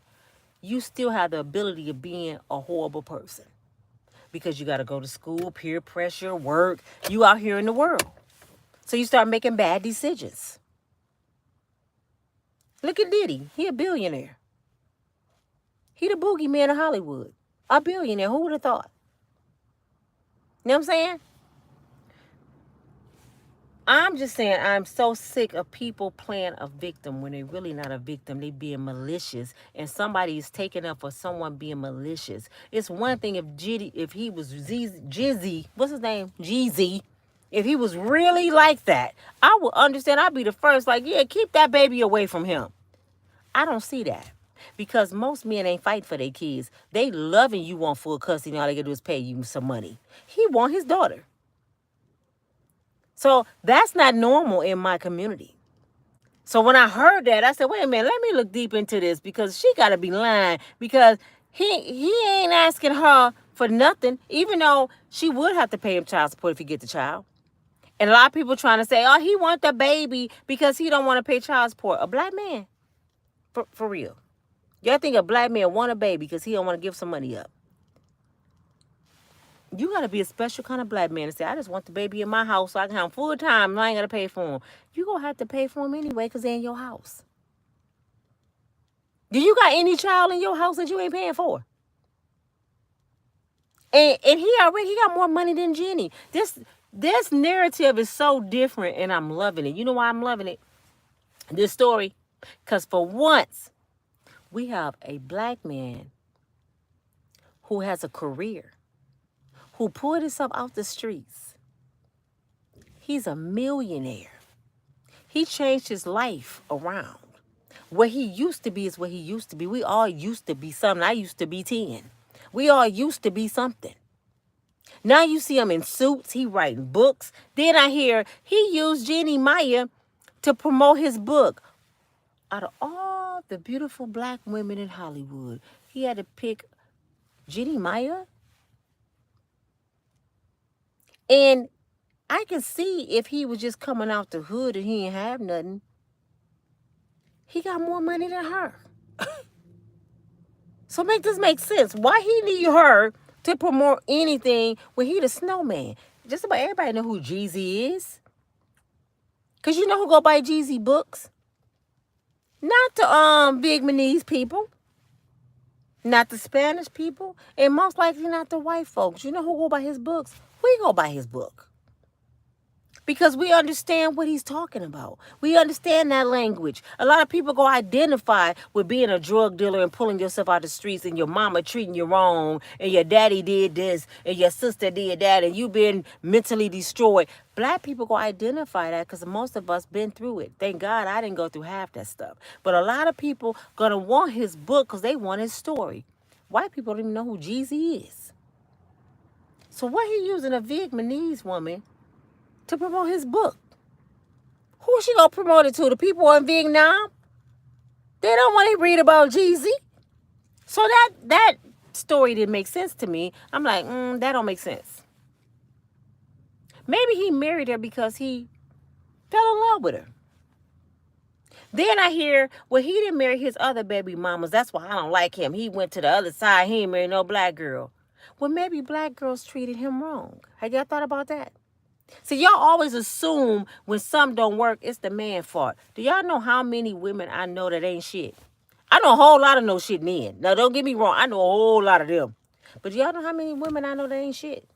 A: you still have the ability of being a horrible person. Because you got to go to school, peer pressure, work. You out here in the world. So you start making bad decisions. Look at Diddy. He a billionaire. He the boogeyman of Hollywood. A billionaire. Who would have thought? You know what I'm saying? I'm just saying I'm so sick of people playing a victim when they're really not a victim. They being malicious. And somebody is taking up for someone being malicious. It's one thing if he was Jeezy, what's his name? Jeezy. If he was really like that, I would understand. I'd be the first, like, yeah, keep that baby away from him. I don't see that. Because most men ain't fighting for their kids. They loving you want full custody and all they gotta do is pay you some money. He want his daughter. So that's not normal in my community. So when I heard that, I said, wait a minute, let me look deep into this because she got to be lying because he ain't asking her for nothing, even though she would have to pay him child support if he get the child. And a lot of people trying to say, oh, he want the baby because he don't want to pay child support. A black man, for real. Y'all think a black man want a baby because he don't want to give some money up. You got to be a special kind of black man to say, I just want the baby in my house so I can have him full time and I ain't got to pay for him. You going to have to pay for him anyway because they're in your house. Do you got any child in your house that you ain't paying for? And he got more money than Jeannie. This narrative is so different and I'm loving it. You know why I'm loving it? This story. Because for once, we have a black man who has a career, who pulled himself out the streets. He's a millionaire. He changed his life around. What he used to be is what he used to be. We all used to be something. I used to be 10. We all used to be something. Now you see him in suits. He writing books. Then I hear he used Jeannie Mai to promote his book. Out of all the beautiful black women in Hollywood, he had to pick Jeannie Mai. And I can see if he was just coming out the hood and he didn't have nothing, he got more money than her. So make this make sense. Why he need her to promote anything when he the snowman? Just about everybody know who Jeezy is. Because you know who go buy Jeezy books? Not the Vietnamese people. Not the Spanish people. And most likely not the white folks. You know who go buy his books? We go buy his book. because we understand what he's talking about. We understand that language. A lot of people go identify with being a drug dealer and pulling yourself out the streets and your mama treating you wrong and your daddy did this and your sister did that and you been mentally destroyed. Black people go identify that because most of us been through it. Thank God I didn't go through half that stuff. But a lot of people gonna want his book because they want his story. White people don't even know who Jeezy is. So what he using a Vietnamese woman to promote his book? Who she gonna promote it to? The people in Vietnam? They don't want to read about Jeezy. So that story didn't make sense to me. I'm like, that don't make sense. Maybe he married her because he fell in love with her. Then I hear, well, he didn't marry his other baby mamas. That's why I don't like him. He went to the other side. He ain't married no black girl. Well, maybe black girls treated him wrong. Have y'all thought about that? See, y'all always assume when something don't work, it's the man's fault. Do y'all know how many women I know that ain't shit? I know a whole lot of no shit men. Now, don't get me wrong. I know a whole lot of them. But do y'all know how many women I know that ain't shit?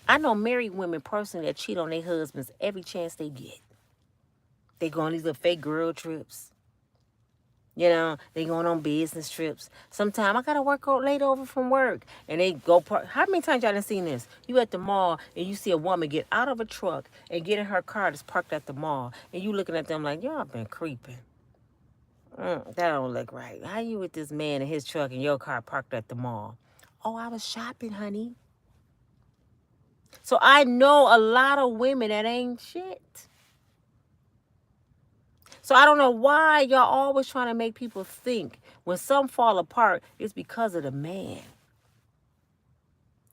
A: I know married women personally that cheat on their husbands every chance they get. They go on these little fake girl trips. You know, they going on business trips. Sometimes I got to work out late over from work. And they go park. How many times y'all done seen this? You at the mall and you see a woman get out of a truck and get in her car that's parked at the mall. And you looking at them like, y'all been creeping. That don't look right. How you with this man in his truck and your car parked at the mall? Oh, I was shopping, honey. So I know a lot of women that ain't shit. So I don't know why y'all always trying to make people think when some fall apart, it's because of the man.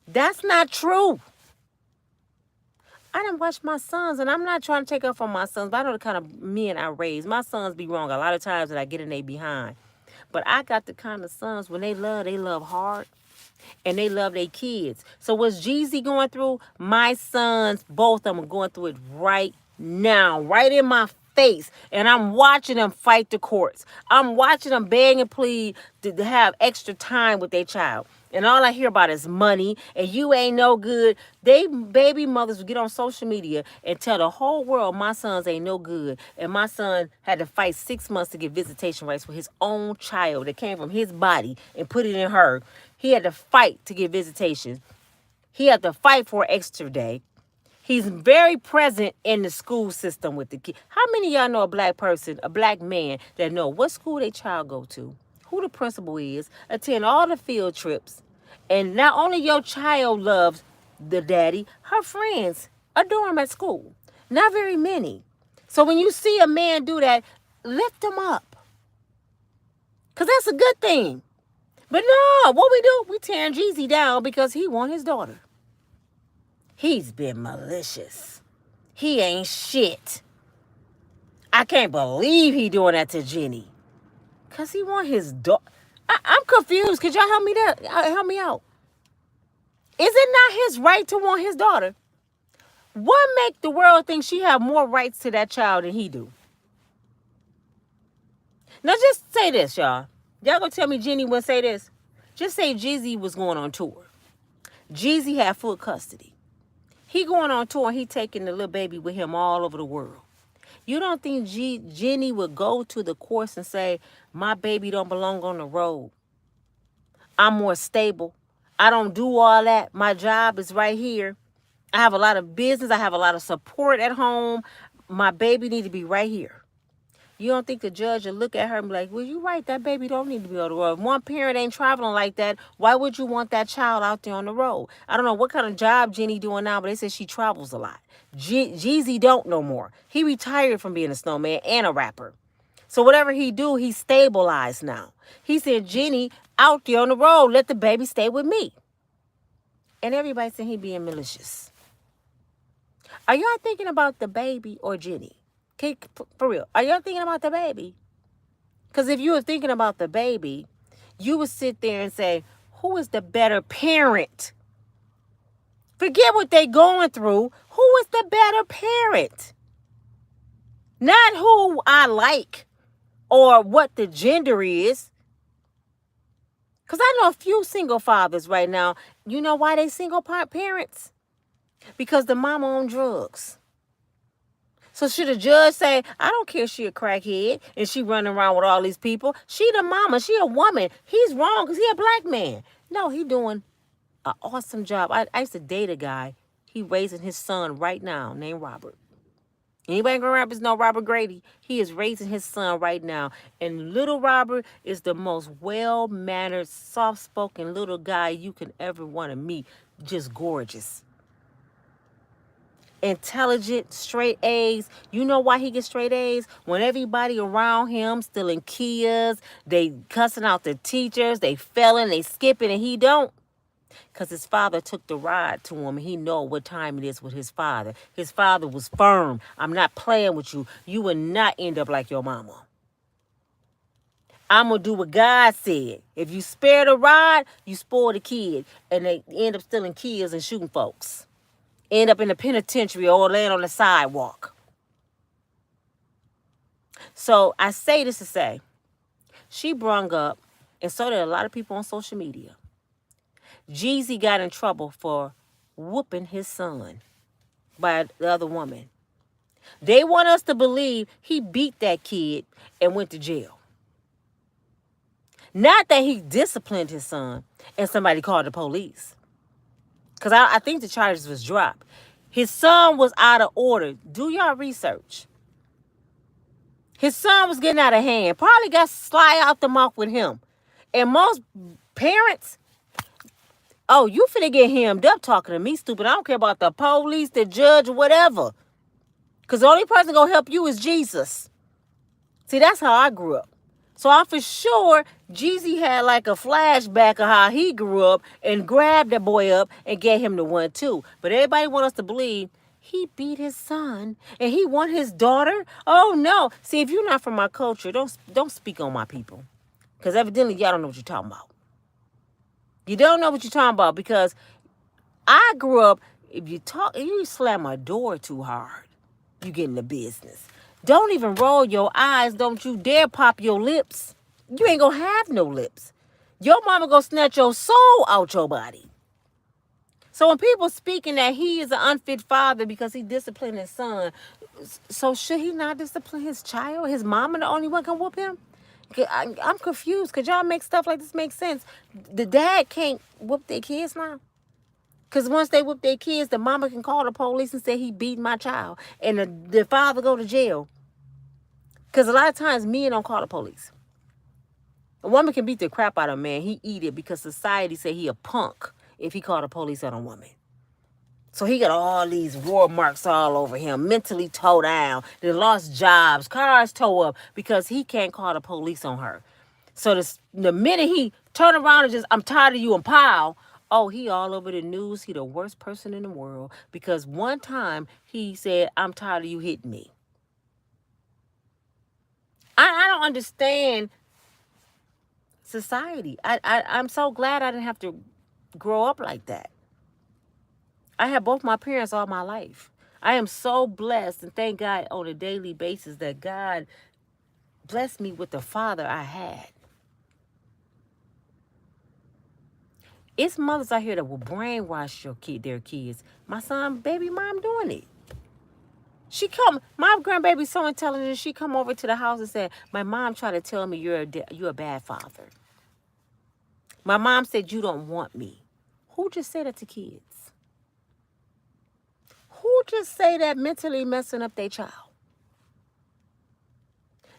A: That's not true. I done watched my sons, and I'm not trying to take up on my sons, but I know the kind of men I raise. My sons be wrong a lot of times that I get in they behind. But I got the kind of sons, when they love hard. And they love their kids. So what's Jeezy going through? My sons, both of them are going through it right now, right in my face. And I'm watching them fight the courts. I'm watching them beg and plead to have extra time with their child. And all I hear about is money, and you ain't no good. They baby mothers will get on social media and tell the whole world my sons ain't no good. And my son had to fight 6 months to get visitation rights for his own child that came from his body and put it in her. He had to fight to get visitation. He had to fight for an extra day. He's very present in the school system with the kids. How many of y'all know a black person, a black man, that know what school their child go to, who the principal is, attend all the field trips, and not only your child loves the daddy, her friends adore him at school. Not very many. So when you see a man do that, lift him up. Because that's a good thing. But no, what we do, we tearing Jeezy down because he want his daughter. He's been malicious. He ain't shit. I can't believe he doing that to Jenny. Because he want his daughter. I'm confused. Could y'all help me there? Help me out. Is it not his right to want his daughter? What make the world think she have more rights to that child than he do? Now just say this, y'all. Y'all gonna tell me Jenny wouldn't say this? Just say Jeezy was going on tour. Jeezy had full custody. He going on tour and he taking the little baby with him all over the world. You don't think Jenny would go to the courts and say, my baby don't belong on the road. I'm more stable. I don't do all that. My job is right here. I have a lot of business. I have a lot of support at home. My baby need to be right here. You don't think the judge will look at her and be like, well, you're right. That baby don't need to be on the road. If one parent ain't traveling like that, why would you want that child out there on the road? I don't know what kind of job Jenny doing now, but they said she travels a lot. Jeezy don't no more. He retired from being a snowman and a rapper. So whatever he do, he's stabilized now. He said, Jenny, out there on the road, let the baby stay with me. And everybody said he being malicious. Are y'all thinking about the baby or Jenny? For real, are y'all thinking about the baby? Because if you were thinking about the baby, you would sit there and say, who is the better parent? Forget what they going through. Who is the better parent? Not who I like or what the gender is. Because I know a few single fathers right now. You know why they single parents? Because the mama on drugs. So should a judge say, I don't care if she a crackhead and she running around with all these people. She the mama. She a woman. He's wrong because he a black man. No, he doing an awesome job. I used to date a guy. He raising his son right now named Robert. Anybody in Grand Rapids know Robert Grady? He is raising his son right now. And little Robert is the most well-mannered, soft-spoken little guy you can ever want to meet. Just gorgeous. Intelligent, straight A's. You know why he gets straight A's? When everybody around him still in Kias, they cussing out the teachers, they failing, they skipping, and he don't. Because his father took the ride to him and he know what time it is with his father. His father was firm. I'm not playing with you. You will not end up like your mama. I'm going to do what God said. If you spare the ride, you spoil the kid. And they end up stealing kids and shooting folks. End up in the penitentiary or laying on the sidewalk. So I say this to say, she brung up, and so did a lot of people on social media, Jeezy got in trouble for whooping his son by the other woman. They want us to believe he beat that kid and went to jail. Not that he disciplined his son and somebody called the police. Because I think the charges was dropped. His son was out of order. Do y'all research. His son was getting out of hand. Probably got slide out the mouth with him. And most parents, oh, you finna get hemmed up talking to me, stupid. I don't care about the police, the judge, or whatever. Because the only person gonna help you is Jesus. See, that's how I grew up. So I'm for sure Jeezy had like a flashback of how he grew up and grabbed that boy up and gave him the 1-2. But everybody want us to believe he beat his son and he won his daughter. Oh no. See, if you're not from my culture, don't speak on my people. Because evidently y'all don't know what you're talking about. You don't know what you're talking about because I grew up, if you slam a door too hard, you get in the business. Don't even roll your eyes. Don't you dare pop your lips. You ain't gonna have no lips. Your mama gonna snatch your soul out your body. So when people speaking that he is an unfit father because he disciplined his son, so should he not discipline his child? His mama the only one can whoop him? I'm confused because y'all make stuff like this make sense. The dad can't whoop their kids now. Because once they whoop their kids, the mama can call the police and say he beat my child. And the father go to jail. Because a lot of times men don't call the police. A woman can beat the crap out of a man. He eat it because society say he a punk if he call the police on a woman. So he got all these war marks all over him, mentally towed down. They lost jobs, cars towed up because he can't call the police on her. So the minute he turn around and just, I'm tired of you and pow, oh, he all over the news. He the worst person in the world because one time he said, I'm tired of you hitting me. I don't understand society. I'm so glad I didn't have to grow up like that. I had both my parents all my life. I am so blessed and thank God on a daily basis that God blessed me with the father I had. It's mothers out here that will brainwash their kids. My son, baby mom doing it. My grandbaby's so intelligent, she come over to the house and said, my mom tried to tell me you're a bad father. My mom said, you don't want me. Who just said that to kids? Who just say that mentally messing up their child?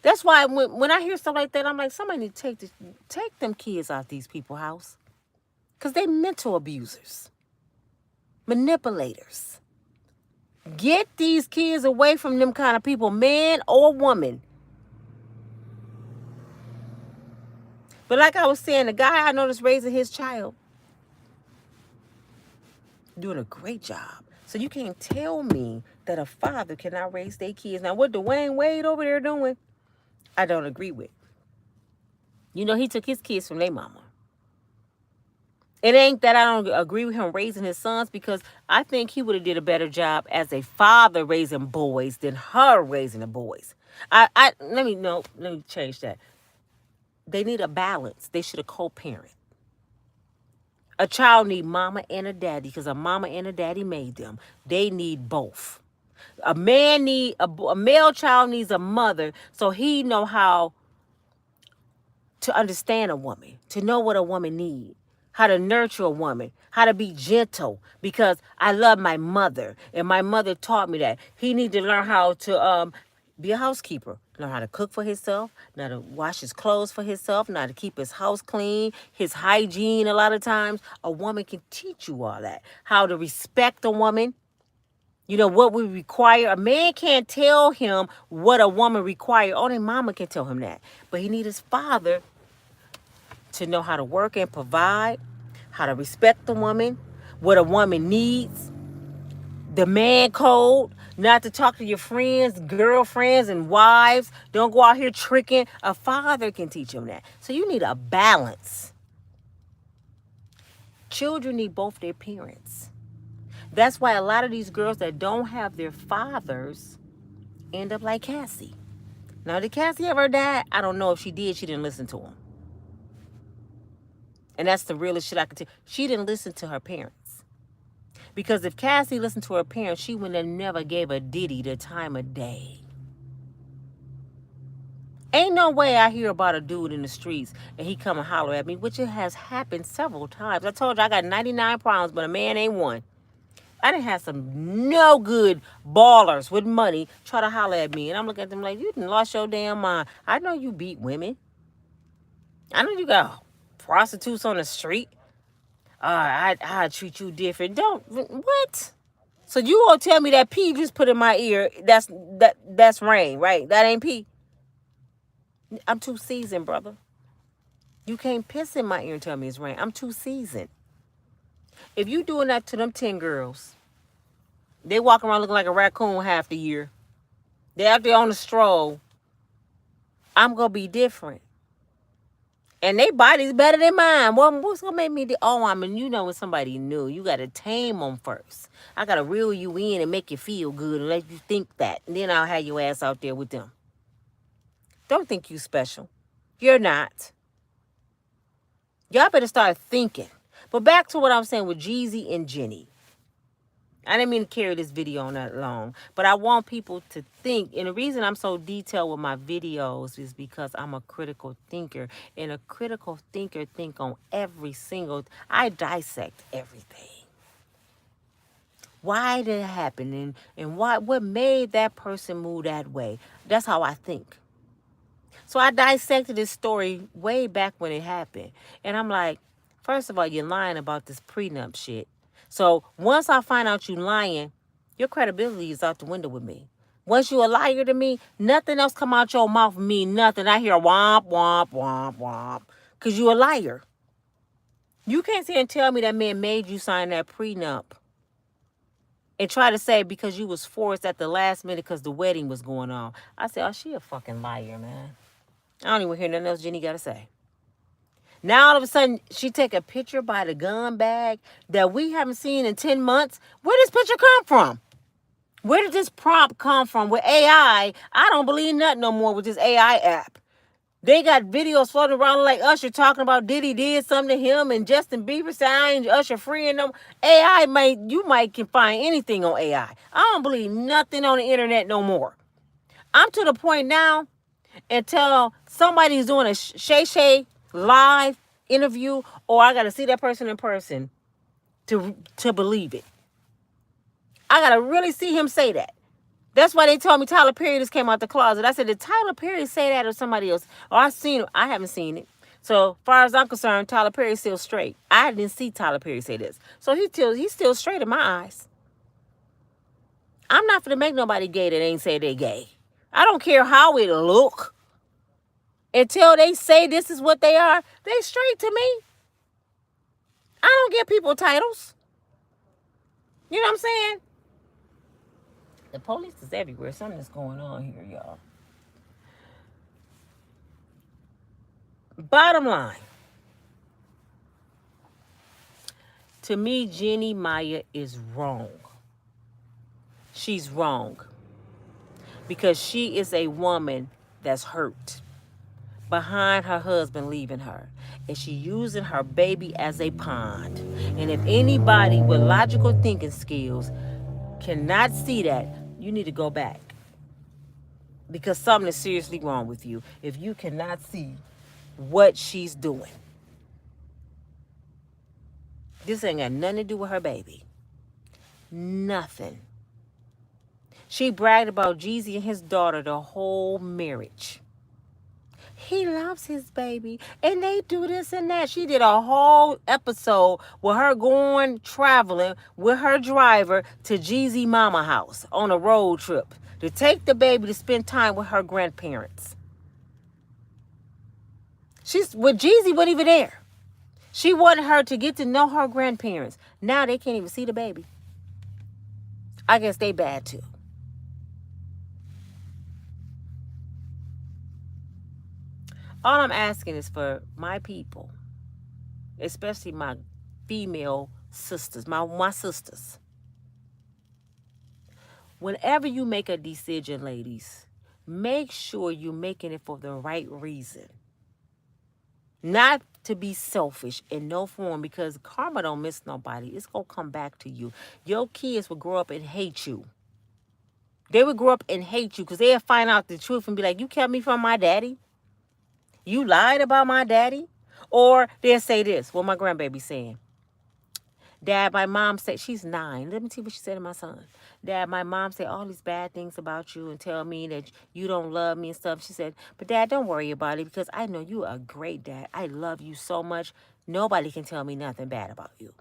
A: That's why when I hear stuff like that, I'm like, somebody need to take them kids out these people's house. Because they mental abusers. Manipulators. Get these kids away from them kind of people, man or woman. But like I was saying, the guy I noticed raising his child, doing a great job. So you can't tell me that a father cannot raise their kids. Now, what Dwayne Wade over there doing, I don't agree with. You know, he took his kids from their mama. It ain't that I don't agree with him raising his sons because I think he would have did a better job as a father raising boys than her raising the boys. Let me change that. They need a balance. They should have co-parent. A child need mama and a daddy because a mama and a daddy made them. They need both. A male child needs a mother so he know how to understand a woman, to know what a woman needs, how to nurture a woman, how to be gentle, because I love my mother and my mother taught me that. He need to learn how to be a housekeeper, learn how to cook for himself, know how to wash his clothes for himself, know how to keep his house clean, his hygiene. A lot of times a woman can teach you all that, how to respect a woman. You know what we require. A man can't tell him what a woman requires. Only mama can tell him that. But he needs his father to know how to work and provide, how to respect the woman, what a woman needs, the man code, not to talk to your friends, girlfriends, and wives. Don't go out here tricking. A father can teach him that. So you need a balance. Children need both their parents. That's why a lot of these girls that don't have their fathers end up like Cassie. Now, did Cassie ever die? I don't know. If she did, she didn't listen to him. And that's the realest shit I can tell. She didn't listen to her parents. Because if Cassie listened to her parents, she would have never gave a Diddy the time of day. Ain't no way I hear about a dude in the streets and he come and holler at me, which it has happened several times. I told you I got 99 problems, but a man ain't one. I done had some no good ballers with money try to holler at me. And I'm looking at them like, you done lost your damn mind. I know you beat women. I know you got prostitutes on the street. I treat you different. Don't, what? So you gonna tell me that pee you just put in my ear, that's rain, right? That ain't pee. I'm too seasoned, brother. You can't piss in my ear and tell me it's rain. I'm too seasoned. If you doing that to them 10 girls, they walk around looking like a raccoon half the year. They out there on the stroll. I'm gonna be different. And they body's better than mine. Well, what's gonna make me you know when somebody new, you gotta tame them first. I gotta reel you in and make you feel good and let you think that. And then I'll have your ass out there with them. Don't think you special. You're not. Y'all better start thinking. But back to what I'm saying with Jeezy and Jeannie. I didn't mean to carry this video on that long, but I want people to think. And the reason I'm so detailed with my videos is because I'm a critical thinker. And a critical thinker think on every single, I dissect everything. Why did it happen? And what made that person move that way? That's how I think. So I dissected this story way back when it happened. And I'm like, first of all, you're lying about this prenup shit. So once I find out you lying, your credibility is out the window with me. Once you a liar to me, nothing else come out your mouth mean nothing. I hear womp, womp, womp, womp. Because you a liar. You can't sit and tell me that man made you sign that prenup and try to say because you was forced at the last minute because the wedding was going on. I said, oh, she a fucking liar, man. I don't even hear nothing else Jeannie got to say. Now, all of a sudden, she take a picture by the gun bag that we haven't seen in 10 months. Where did this picture come from? Where did this prompt come from? With AI, I don't believe nothing no more with this AI app. They got videos floating around like Usher talking about Diddy did something to him and Justin Bieber said, I ain't Usher friend. No. You might can find anything on AI. I don't believe nothing on the internet no more. I'm to the point now, until somebody's doing a Shay live interview, or I got to see that person in person to believe it. I got to really see him say that. That's why they told me Tyler Perry just came out the closet. I said, did Tyler Perry say that or somebody else? Or I seen him. I haven't seen it. So far as I'm concerned, Tyler Perry's still straight. I didn't see Tyler Perry say this. So he's still straight in my eyes. I'm not going to make nobody gay that ain't say they gay. I don't care how it look. Until they say this is what they are, they straight to me. I don't give people titles. You know what I'm saying? The police is everywhere. Something's going on here, y'all. Bottom line. To me, Jeannie Mai is wrong. She's wrong. Because she is a woman that's hurt behind her husband leaving her. And she using her baby as a pond. And if anybody with logical thinking skills cannot see that, you need to go back. Because something is seriously wrong with you if you cannot see what she's doing. This ain't got nothing to do with her baby. Nothing. She bragged about Jeezy and his daughter the whole marriage. He loves his baby, and they do this and that. She did a whole episode with her going traveling with her driver to Jeezy mama house on a road trip to take the baby to spend time with her grandparents. She's with Jeezy, wasn't even there. She wanted her to get to know her grandparents. Now they can't even see the baby. I guess they bad too. All I'm asking is for my people, especially my female sisters, my sisters. Whenever you make a decision, ladies, make sure you're making it for the right reason. Not to be selfish in no form, because karma don't miss nobody. It's going to come back to you. Your kids will grow up and hate you. They would grow up and hate you because they'll find out the truth and be like, you kept me from my daddy? You lied about my daddy? Or they'll say this, what my grandbaby's saying. Dad, my mom said, she's 9. Let me see what she said to my son. Dad, my mom said all these bad things about you and tell me that you don't love me and stuff. She said, but Dad, don't worry about it because I know you are a great dad. I love you so much. Nobody can tell me nothing bad about you.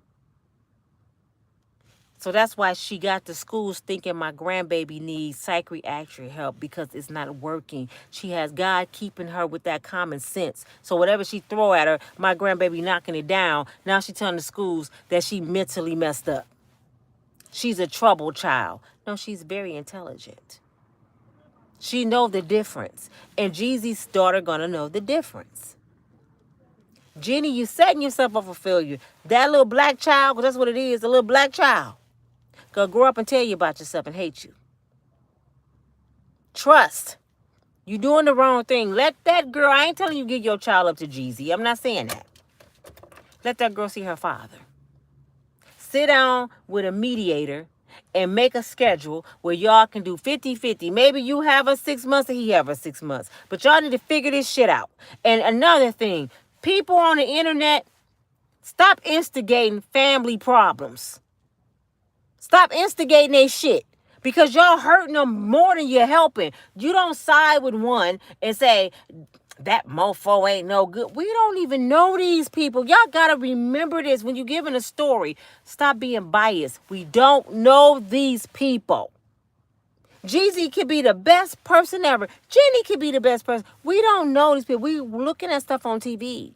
A: So that's why she got to schools thinking my grandbaby needs psychiatric help because it's not working. She has God keeping her with that common sense. So whatever she throw at her, my grandbaby knocking it down. Now she telling the schools that she mentally messed up. She's a troubled child. No, she's very intelligent. She know the difference. And Jeezy's daughter gonna know the difference. Jeannie, you setting yourself up for failure. That little black child, because that's what it is, a little black child, gonna grow up and tell you about yourself and hate you. Trust. You doing the wrong thing. Let that girl, I ain't telling you give your child up to Jeezy. I'm not saying that. Let that girl see her father. Sit down with a mediator and make a schedule where y'all can do 50-50. Maybe you have her 6 months and he have her 6 months. But y'all need to figure this shit out. And another thing, people on the internet, stop instigating family problems. Stop instigating their shit. Because y'all hurting them more than you're helping. You don't side with one and say, that mofo ain't no good. We don't even know these people. Y'all got to remember this when you're giving a story. Stop being biased. We don't know these people. Jeezy could be the best person ever. Jeannie could be the best person. We don't know these people. We looking at stuff on TV.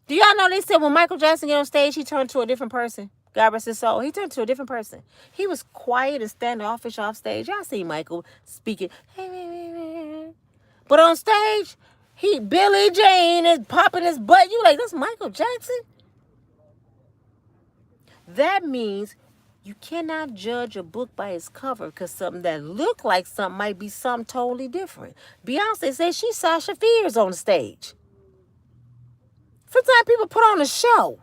A: Do y'all know they said when Michael Jackson got on stage, he turned to a different person? God rest his soul. He turned to a different person. He was quiet and standoffish off stage. Y'all see Michael speaking. But on stage, Billie Jean is popping his butt. You like, that's Michael Jackson? That means you cannot judge a book by its cover because something that look like something might be something totally different. Beyonce says she's Sasha Fierce on the stage. Sometimes people put on a show.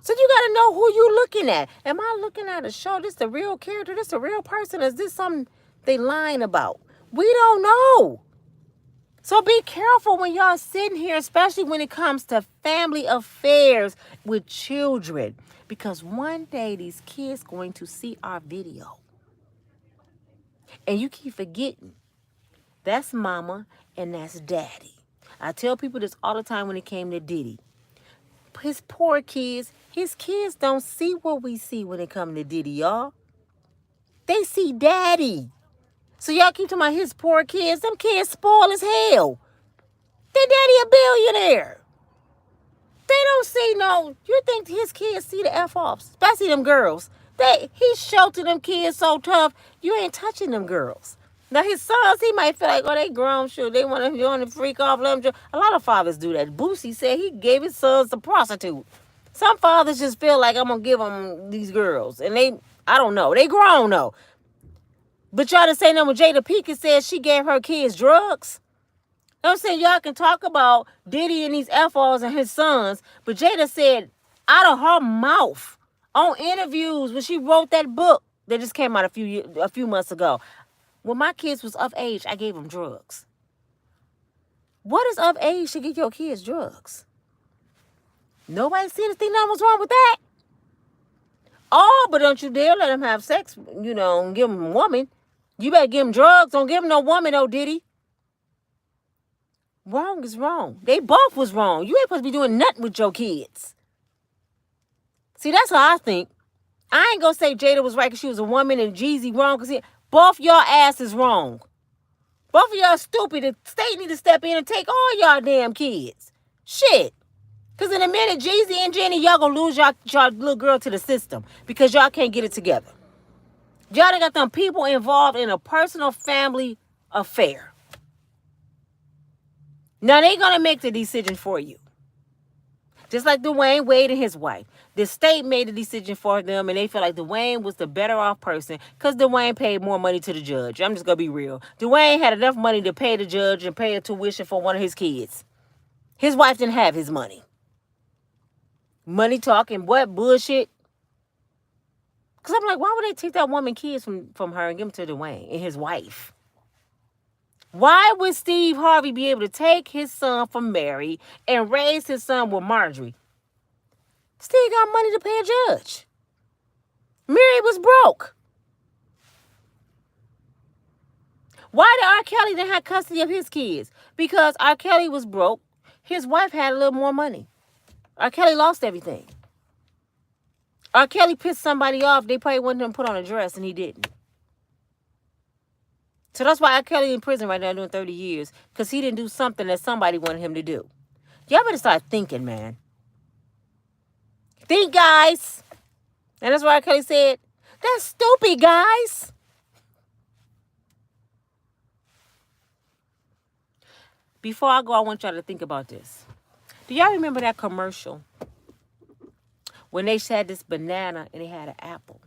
A: So you got to know who you looking at. Am I looking at a show? This the real character? This the real person? Is this something they lying about? We don't know. So be careful when y'all sitting here, especially when it comes to family affairs with children. Because one day these kids going to see our video. And you keep forgetting. That's mama and that's daddy. I tell people this all the time when it came to Diddy. His poor kids, his kids don't see what we see when it comes to Diddy, y'all. They see daddy. So y'all keep talking about his poor kids. Them kids spoiled as hell. Their daddy a billionaire. They don't see no, you think his kids see the F-offs, especially them girls. He sheltered them kids so tough, you ain't touching them girls. Now his sons, he might feel like, oh, they grown, sure, they want to freak off. Let them. A lot of fathers do that. Boosie said he gave his sons to prostitute. Some fathers just feel like I'm going to give them these girls. And I don't know, they grown though. But y'all didn't say nothing when Jada Pinkett said she gave her kids drugs. You know what I'm saying? Y'all can talk about Diddy and these F-alls and his sons, but Jada said out of her mouth on interviews when she wrote that book, that just came out a few months ago. When my kids was of age, I gave them drugs. What is of age to give your kids drugs? Nobody see anything that was wrong with that. Oh, but don't you dare let them have sex, and give them a woman. You better give them drugs. Don't give them no woman, no Diddy. Wrong is wrong. They both was wrong. You ain't supposed to be doing nothing with your kids. See, that's how I think. I ain't gonna say Jada was right because she was a woman and Jeezy wrong because both y'all ass is wrong. Both of y'all stupid. The state need to step in and take all y'all damn kids. Shit. Because in a minute, Jeezy and Jeannie, y'all gonna lose y'all little girl to the system because y'all can't get it together. Y'all done got them people involved in a personal family affair. Now they gonna make the decision for you. Just like Dwayne Wade and his wife. The state made the decision for them, and they feel like Dwayne was the better off person because Dwayne paid more money to the judge. I'm just going to be real. Dwayne had enough money to pay the judge and pay a tuition for one of his kids. His wife didn't have his money. Money talking, what bullshit? Because I'm like, why would they take that woman kids from her and give them to Dwayne and his wife? Why would Steve Harvey be able to take his son from Mary and raise his son with Marjorie? Steve got money to pay a judge. Mary was broke. Why did R. Kelly then have custody of his kids? Because R. Kelly was broke. His wife had a little more money. R. Kelly lost everything. R. Kelly pissed somebody off. They probably wanted him to put on a dress, and he didn't. So that's why R. Kelly in prison right now doing 30 years, because he didn't do something that somebody wanted him to do. Y'all better start thinking, man. Think, guys. And that's why R. Kelly said, that's stupid, guys. Before I go, I want y'all to think about this. Do y'all remember that commercial when they had this banana and they had an apple?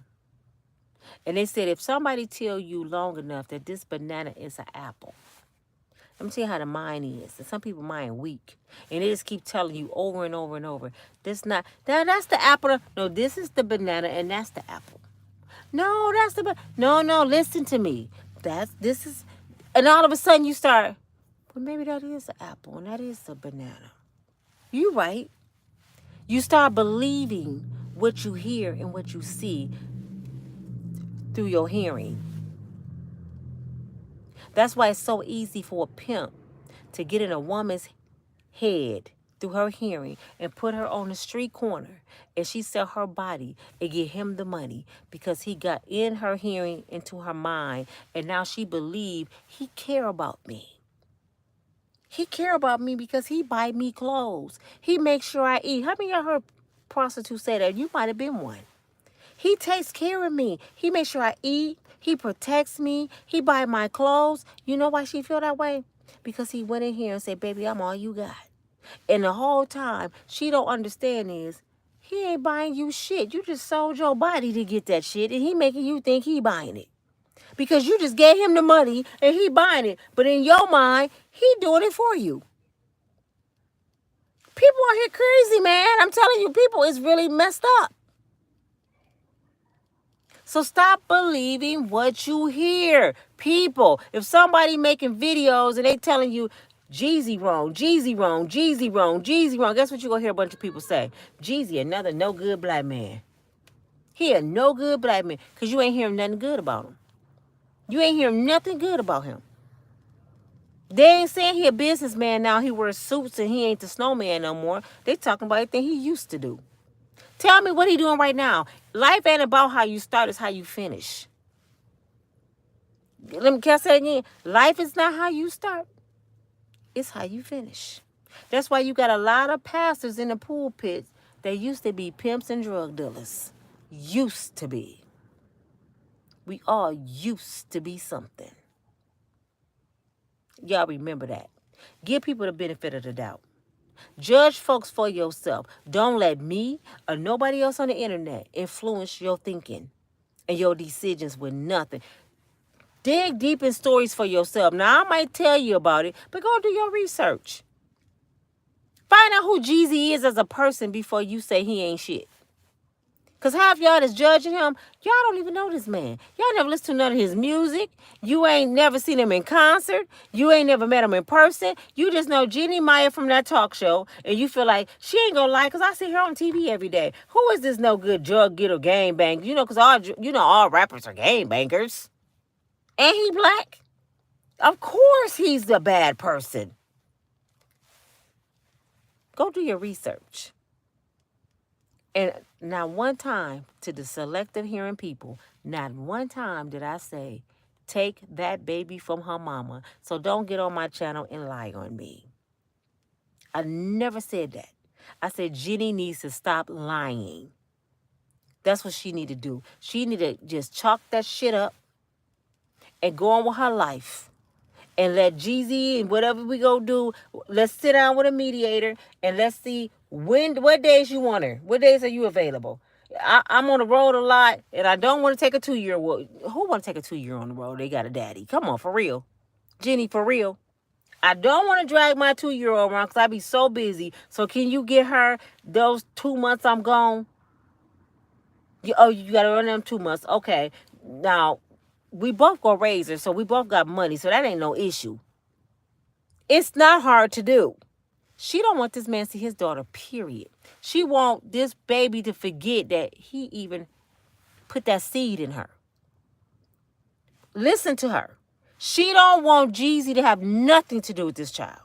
A: And they said, if somebody tell you long enough that this banana is an apple, let me tell you how the mind is. And some people mind weak. And they just keep telling you over and over and over. That's the apple. No, this is the banana and that's the apple. No, that's the No, listen to me. And all of a sudden you start, well, maybe that is the apple and that is the banana. You right. You start believing what you hear and what you see through your hearing. That's why it's so easy for a pimp to get in a woman's head through her hearing and put her on the street corner and she sell her body and get him the money because he got in her hearing into her mind and now she believe he care about me. He care about me because he buy me clothes. He makes sure I eat. How many of y'all heard prostitutes say that? You might have been one. He takes care of me. He makes sure I eat. He protects me. He buy my clothes. You know why she feel that way? Because he went in here and said, baby, I'm all you got. And the whole time, she don't understand is, he ain't buying you shit. You just sold your body to get that shit. And he making you think he buying it. Because you just gave him the money and he buying it. But in your mind, he doing it for you. People out here crazy, man. I'm telling you, people is really messed up. So stop believing what you hear. People, if somebody making videos and they telling you, Jeezy wrong, Jeezy wrong, Jeezy wrong, Jeezy wrong, guess what you gonna hear a bunch of people say? Jeezy, another no good black man. He a no good black man. Because you ain't hearing nothing good about him. You ain't hearing nothing good about him. They ain't saying he a businessman now. He wears suits and he ain't the snowman no more. They talking about everything he used to do. Tell me what he doing right now. Life ain't about how you start, it's how you finish. Can I say it again? Life is not how you start, it's how you finish. That's why you got a lot of pastors in the pulpit that used to be pimps and drug dealers. Used to be. We all used to be something. Y'all remember that. Give people the benefit of the doubt. Judge folks for yourself. Don't let me or nobody else on the internet influence your thinking and your decisions with nothing. Dig deep in stories for yourself. Now, I might tell you about it, but go do your research. Find out who Jeezy is as a person before you say he ain't shit. Because half y'all that's judging him, y'all don't even know this man. Y'all never listened to none of his music. You ain't never seen him in concert. You ain't never met him in person. You just know Jeannie Mia from that talk show, and you feel like she ain't gonna lie because I see her on TV every day. Who is this no good drug getter gang bang? You know, because all rappers are gang bangers. And he black. Of course he's the bad person. Go do your research. And not one time, to the selective hearing people, not one time did I say, take that baby from her mama. So don't get on my channel and lie on me. I never said that. I said Jeannie needs to stop lying. That's what she need to do. She need to just chalk that shit up and go on with her life. And let Jeezy and whatever we go do, let's sit down with a mediator and let's see what days you want her. What days are you available? I'm on the road a lot, and I don't want to take a 2-year-old. Who want to take a 2-year on the road? They got a daddy. Come on, for real. Jeannie, for real. I don't want to drag my 2-year-old around because I be so busy. So can you get her those 2 months I'm gone? You got to run them 2 months. Okay. Now, we both go raise her, so we both got money, so that ain't no issue. It's not hard to do. She don't want this man to see his daughter, period. She want this baby to forget that he even put that seed in her. Listen to her. She don't want Jeezy to have nothing to do with this child.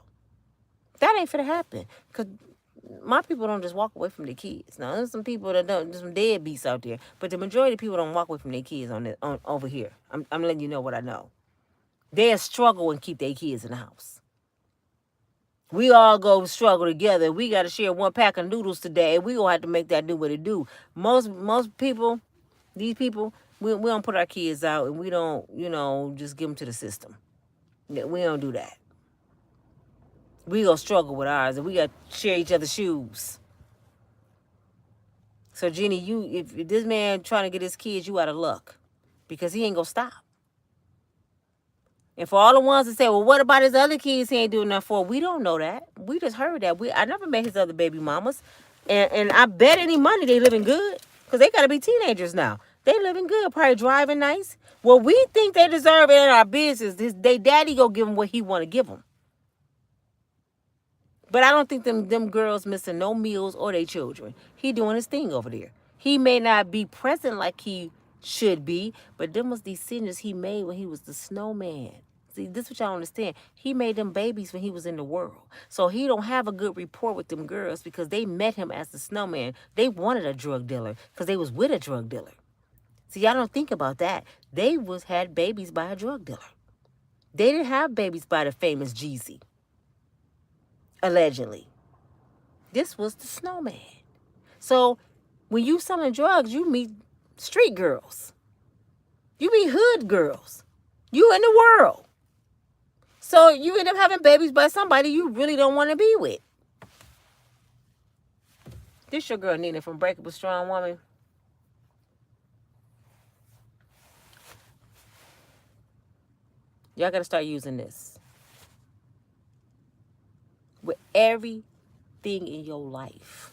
A: That ain't finna happen. Because my people don't just walk away from their kids. Now, there's some people that don't, there's some deadbeats out there. But the majority of people don't walk away from their kids on over here. I'm letting you know what I know. They'll struggle and keep their kids in the house. We all go struggle together. We got to share one pack of noodles today. We gonna have to make that do what it do. Most people, these people, we don't put our kids out and we don't, just give them to the system. We don't do that. We gonna struggle with ours and we got to share each other's shoes. So Jeannie, if this man trying to get his kids, you out of luck because he ain't gonna stop. And for all the ones that say, well, what about his other kids he ain't doing nothing for? We don't know that. We just heard that. I never met his other baby mamas. And I bet any money they living good. Because they got to be teenagers now. They living good. Probably driving nice. Well, we think they deserve it in our business. They daddy go give them what he want to give them. But I don't think them girls missing no meals or their children. He doing his thing over there. He may not be present like he should be, but them was decisions he made when he was the snowman. See, this is what y'all understand. He made them babies when he was in the world. So he don't have a good rapport with them girls because they met him as the snowman. They wanted a drug dealer because they was with a drug dealer. See, y'all don't think about that. They had babies by a drug dealer. They didn't have babies by the famous Jeezy. Allegedly. This was the snowman. So when you selling drugs, you meet street girls. You meet hood girls. You in the world. So you end up having babies by somebody you really don't want to be with. This your girl Nina from Breakable Strong Woman. Y'all got to start using this. With everything in your life.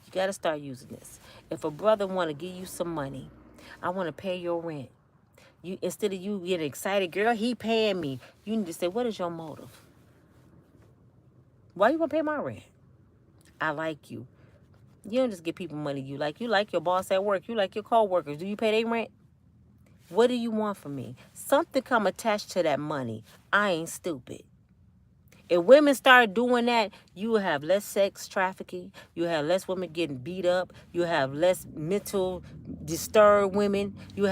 A: You got to start using this. If a brother want to give you some money, I want to pay your rent. Instead of you getting excited, girl, he paying me. You need to say, what is your motive? Why you want to pay my rent? I like you. You don't just give people money you like. You like your boss at work. You like your co-workers. Do you pay their rent? What do you want from me? Something come attached to that money. I ain't stupid. If women start doing that, you will have less sex trafficking. You will have less women getting beat up. You will have less mental disturbed women. You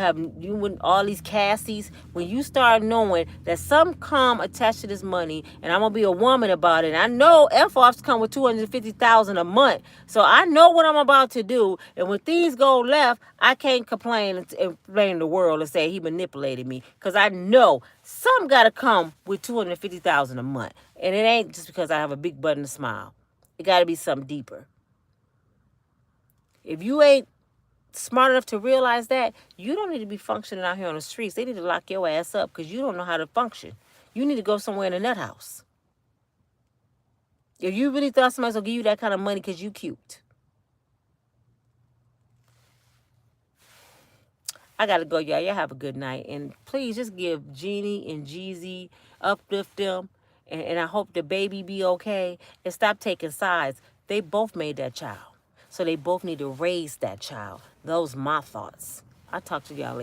A: all these Cassies. When you start knowing that some come attached to this money, and I'm gonna be a woman about it. And I know F-offs come with $250,000 a month, so I know what I'm about to do. And when things go left, I can't complain and blame the world and say he manipulated me, because I know some gotta come with $250,000 a month. And it ain't just because I have a big butt and a smile. It got to be something deeper. If you ain't smart enough to realize that, you don't need to be functioning out here on the streets. They need to lock your ass up because you don't know how to function. You need to go somewhere in a nut house. If you really thought somebody's going to give you that kind of money because you cute. I gotta go, y'all. Y'all have a good night. And please just give Jeannie and Jeezy, uplift them. And I hope the baby be okay. And stop taking sides. They both made that child. So they both need to raise that child. Those my thoughts. I'll talk to y'all later.